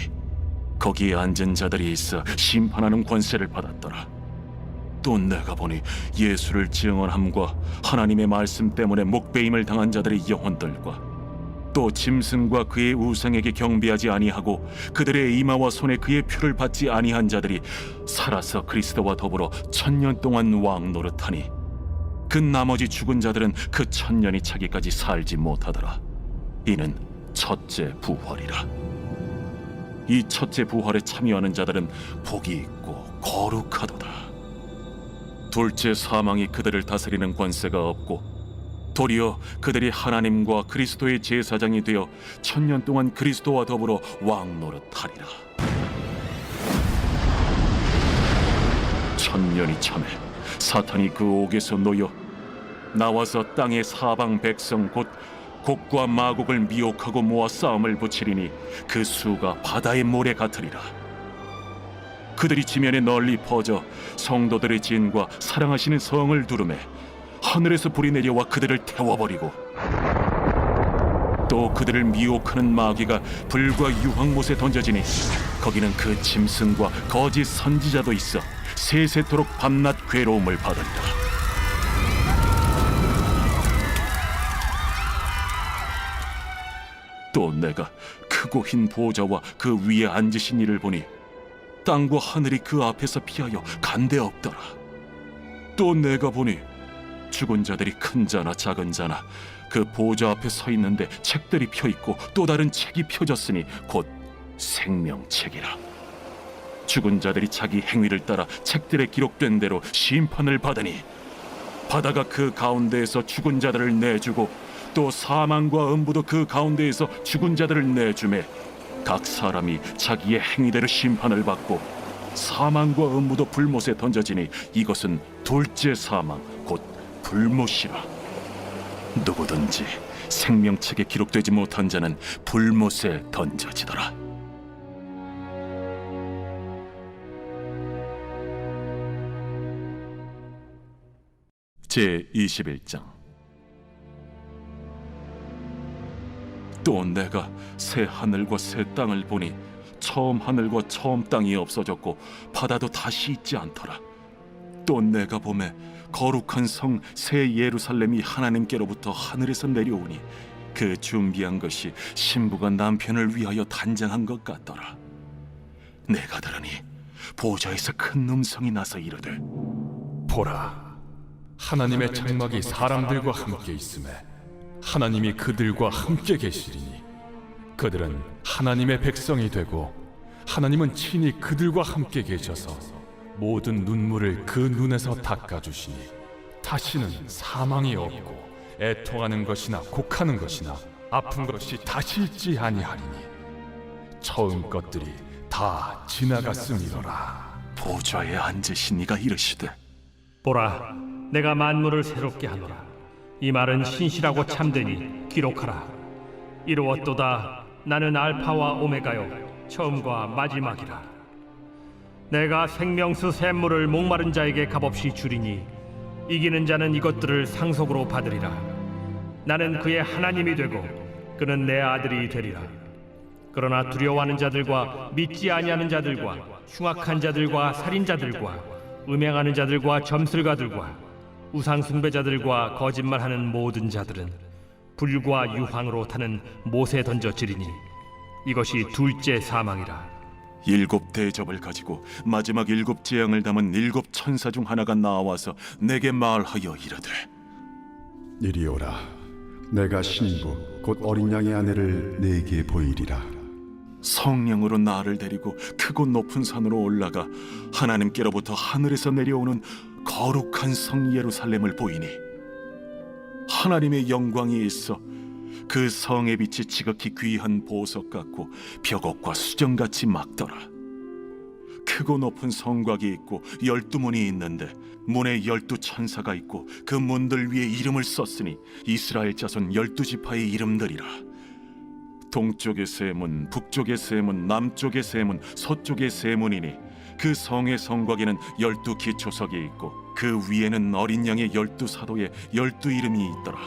거기에 앉은 자들이 있어 심판하는 권세를 받았더라. 또 내가 보니 예수를 증언함과 하나님의 말씀 때문에 목베임을 당한 자들의 영혼들과 또 짐승과 그의 우상에게 경배하지 아니하고 그들의 이마와 손에 그의 표를 받지 아니한 자들이 살아서 그리스도와 더불어 1000년 동안 왕 노릇하니 그 나머지 죽은 자들은 그 1000년이 차기까지 살지 못하더라. 이는 첫째 부활이라. 이 첫째 부활에 참여하는 자들은 복이 있고 거룩하도다. 둘째 사망이 그들을 다스리는 권세가 없고 도리어 그들이 하나님과 그리스도의 제사장이 되어 1000년 동안 그리스도와 더불어 왕 노릇하리라. 1000년이 참에 사탄이 그 옥에서 놓여 나와서 땅의 사방 백성 곧 곡과 마곡을 미혹하고 모아 싸움을 붙이리니 그 수가 바다의 모래 같으리라. 그들이 지면에 널리 퍼져 성도들의 진과 사랑하시는 성을 두르매 하늘에서 불이 내려와 그들을 태워버리고 또 그들을 미혹하는 마귀가 불과 유황못에 던져지니 거기는 그 짐승과 거짓 선지자도 있어 세세토록 밤낮 괴로움을 받으리라. 또 내가 크고 흰 보좌와 그 위에 앉으신 이를 보니 땅과 하늘이 그 앞에서 피하여 간데 없더라. 또 내가 보니 죽은 자들이 큰 자나 작은 자나 그 보좌 앞에 서 있는데 책들이 펴 있고 또 다른 책이 펴졌으니 곧 생명책이라. 죽은 자들이 자기 행위를 따라 책들에 기록된 대로 심판을 받으니 바다가 그 가운데에서 죽은 자들을 내주고 또 사망과 음부도 그 가운데에서 죽은 자들을 내주매 각 사람이 자기의 행위대로 심판을 받고 사망과 음부도 불못에 던져지니 이것은 둘째 사망 곧 불못이라. 누구든지 생명책에 기록되지 못한 자는 불못에 던져지더라. 제21장. 또 내가 새 하늘과 새 땅을 보니 처음 하늘과 처음 땅이 없어졌고 바다도 다시 있지 않더라. 또 내가 보매 거룩한 성 새 예루살렘이 하나님께로부터 하늘에서 내려오니 그 준비한 것이 신부가 남편을 위하여 단장한 것 같더라. 내가 들으니 보좌에서 큰 음성이 나서 이르되
보라, 하나님의 장막이 사람들과 함께 있음에 하나님이 그들과 함께 계시리니 그들은 하나님의 백성이 되고 하나님은 친히 그들과 함께 계셔서 모든 눈물을 그 눈에서 닦아주시니 다시는 사망이 없고 애통하는 것이나 곡하는 것이나 아픈 것이 다시 있지 아니하리니 처음 것들이 다 지나갔음이로라.
보좌에 앉으신 이가 이르시되
보라, 내가 만물을 새롭게 하노라. 이 말은 신실하고 참되니 기록하라. 이루었도다. 나는 알파와 오메가요 처음과 마지막이라. 내가 생명수 샘물을 목마른 자에게 값없이 주리니 이기는 자는 이것들을 상속으로 받으리라. 나는 그의 하나님이 되고 그는 내 아들이 되리라. 그러나 두려워하는 자들과 믿지 아니하는 자들과 흉악한 자들과 살인자들과 음행하는 자들과 점술가들과 우상 숭배자들과 거짓말하는 모든 자들은 불과 유황으로 타는 못에 던져지리니 이것이 둘째 사망이라.
7 대접을 가지고 마지막 7 재앙을 담은 7 천사 중 하나가 나와서 내게 말하여 이르되
이리 오라. 내가 신부 곧 어린 양의 아내를 네게 보이리라.
성령으로 나를 데리고 크고 높은 산으로 올라가 하나님께로부터 하늘에서 내려오는 거룩한 성 예루살렘을 보이니 하나님의 영광이 있어 그 성의 빛이 지극히 귀한 보석 같고 벽옥과 수정같이 막더라. 크고 높은 성곽이 있고 12문이 있는데 문에 12천사가 있고 그 문들 위에 이름을 썼으니 이스라엘 자손 12지파의 이름들이라. 동쪽의 세 문, 북쪽의 세 문, 남쪽의 세 문, 서쪽의 세 문이니 그 성의 성곽에는 12기초석이 있고 그 위에는 어린 양의 12사도의 12이름이 있더라.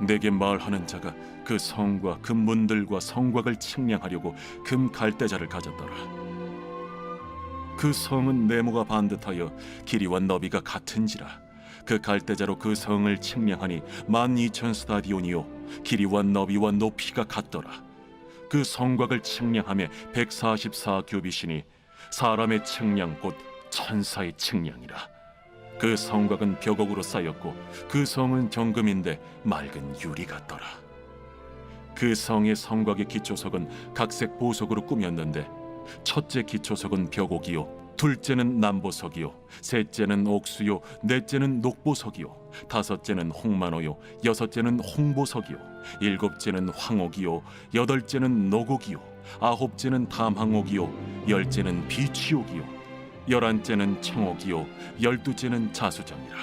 내게 말하는 자가 그 성과 그 문들과 성곽을 측량하려고 금 갈대자를 가졌더라. 그 성은 네모가 반듯하여 길이와 너비가 같은지라. 그 갈대자로 그 성을 측량하니 12,000 스타디온이요 길이와 너비와 높이가 같더라. 그 성곽을 측량하며 144규빗이니 사람의 측량 곧 천사의 측량이라. 그 성곽은 벽옥으로 쌓였고 그 성은 정금인데 맑은 유리 같더라. 그 성의 성곽의 기초석은 각색 보석으로 꾸몄는데 첫째 기초석은 벽옥이요 둘째는 남보석이요 셋째는 옥수요 넷째는 녹보석이요 다섯째는 홍만호요 여섯째는 홍보석이요 일곱째는 황옥이요 여덟째는 노곡이요 아홉째는 담항옥이요 열째는 비취옥이요 열한째는 청옥이요 12째는 자수정이라.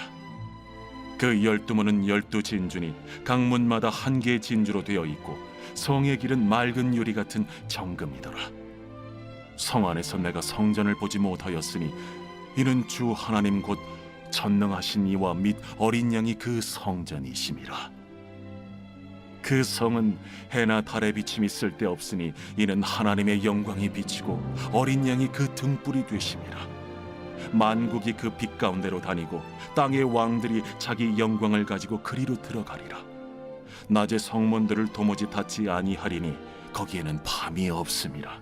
그 12문은 12진주니 각 문마다 한 개의 진주로 되어 있고 성의 길은 맑은 유리 같은 정금이더라. 성 안에서 내가 성전을 보지 못하였으니 이는 주 하나님 곧 전능하신 이와 및 어린 양이 그 성전이심이라. 그 성은 해나 달의 비침이 쓸데없으니 이는 하나님의 영광이 비치고 어린 양이 그 등불이 되심이라. 만국이 그 빛 가운데로 다니고 땅의 왕들이 자기 영광을 가지고 그리로 들어가리라. 낮에 성문들을 도무지 닫지 아니하리니 거기에는 밤이 없음이라.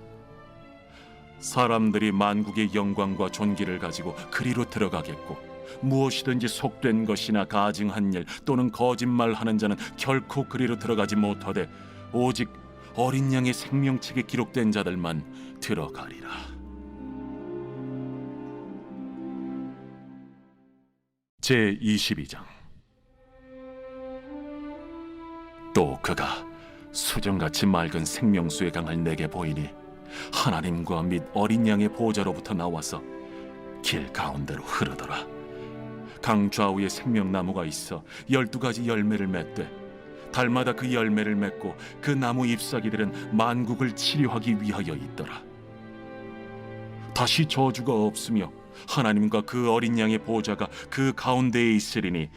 사람들이 만국의 영광과 존귀를 가지고 그리로 들어가겠고 무엇이든지 속된 것이나 가증한 일 또는 거짓말하는 자는 결코 그리로 들어가지 못하되 오직 어린 양의 생명책에 기록된 자들만 들어가리라. 제22장. 또 그가 수정같이 맑은 생명수의 강을 내게 보이니 하나님과 및 어린 양의 보좌로부터 나와서 길 가운데로 흐르더라. 강 좌우에 생명나무가 있어 12가지 열매를 맺되 달마다 그 열매를 맺고 그 나무 잎사귀들은 만국을 치료하기 위하여 있더라. 다시 저주가 없으며 하나님과 그 어린 양의 보좌가 그 가운데에 있으리니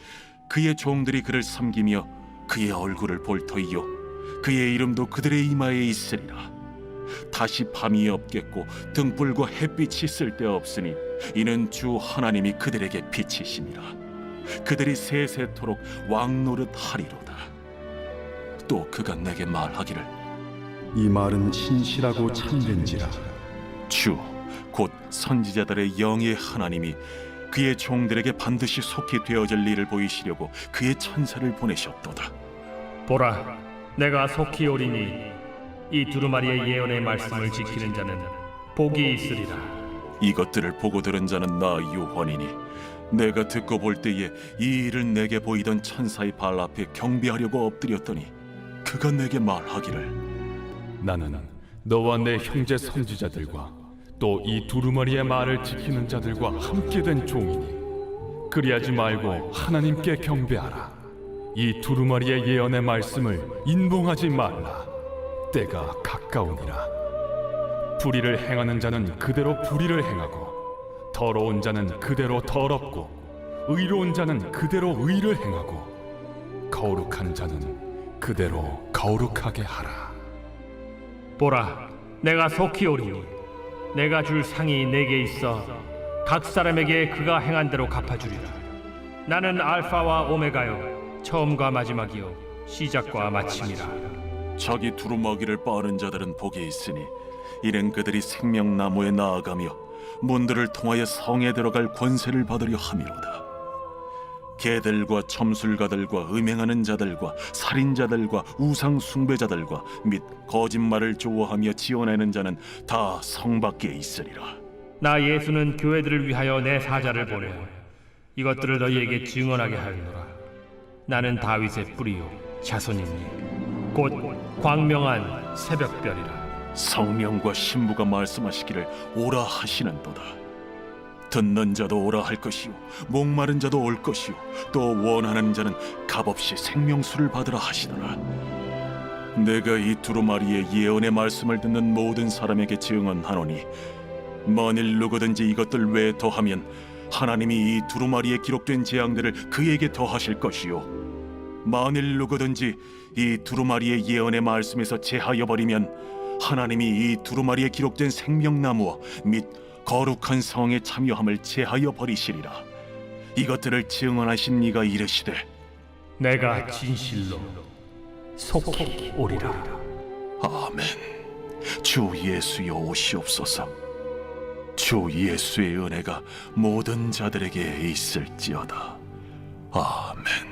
그의 종들이 그를 섬기며 그의 얼굴을 볼 터이요 그의 이름도 그들의 이마에 있으리라. 다시 밤이 없겠고 등불과 햇빛이 쓸데없으니 이는 주 하나님이 그들에게 빛이심이라. 그들이 세세토록 왕노릇 하리로다. 또 그가 내게 말하기를
이 말은 신실하고 참된지라.
주 곧 선지자들의 영의 하나님이 그의 종들에게 반드시 속히 되어질 일을 보이시려고 그의 천사를 보내셨도다.
보라, 내가 속히 오리니 이 두루마리의 예언의 말씀을 지키는 자는 복이 있으리라.
이것들을 보고 들은 자는 나 요한이니 내가 듣고 볼 때에 이 일을 내게 보이던 천사의 발 앞에 경배하려고 엎드렸더니 그가 내게 말하기를
나는 너와 내 형제 선지자들과 또 이 두루마리의 말을 지키는 자들과 함께 된 종이니 그리하지 말고 하나님께 경배하라. 이 두루마리의 예언의 말씀을 인봉하지 말라. 때가 가까우니라. 불의를 행하는 자는 그대로 불의를 행하고 더러운 자는 그대로 더럽고 의로운 자는 그대로 의를 행하고 거룩한 자는 그대로 거룩하게 하라.
보라, 내가 속히 오리니 내가 줄 상이 내게 있어 각 사람에게 그가 행한 대로 갚아주리라. 나는 알파와 오메가요 처음과 마지막이요 시작과 마침이라.
자기 두루마기를 빠는 자들은 복이 있으니 이는 그들이 생명나무에 나아가며 문들을 통하여 성에 들어갈 권세를 받으려 함이로다. 개들과 첨술가들과 음행하는 자들과 살인자들과 우상 숭배자들과 및 거짓말을 좋아하며 지어내는 자는 다 성 밖에 있으리라.
나 예수는 교회들을 위하여 내 사자를 보내어 이것들을 너희에게 증언하게 하였노라. 나는 다윗의 뿌리요 자손이니 곧 광명한 새벽별이라.
성령과 신부가 말씀하시기를 오라 하시는도다. 듣는 자도 오라 할 것이요 목마른 자도 올 것이요 또 원하는 자는 값없이 생명수를 받으라 하시더라. 내가 이 두루마리의 예언의 말씀을 듣는 모든 사람에게 증언하노니 만일 누구든지 이것들 외에 더하면 하나님이 이 두루마리에 기록된 재앙들을 그에게 더하실 것이요 만일 누구든지 이 두루마리의 예언의 말씀에서 제하여 버리면 하나님이 이 두루마리에 기록된 생명나무와 및 거룩한 성에 참여함을 제하여 버리시리라. 이것들을 증언하신 이가 이르시되
내가 진실로 속히 오리라.
아멘. 주 예수여 오시옵소서. 주 예수의 은혜가 모든 자들에게 있을지어다. 아멘.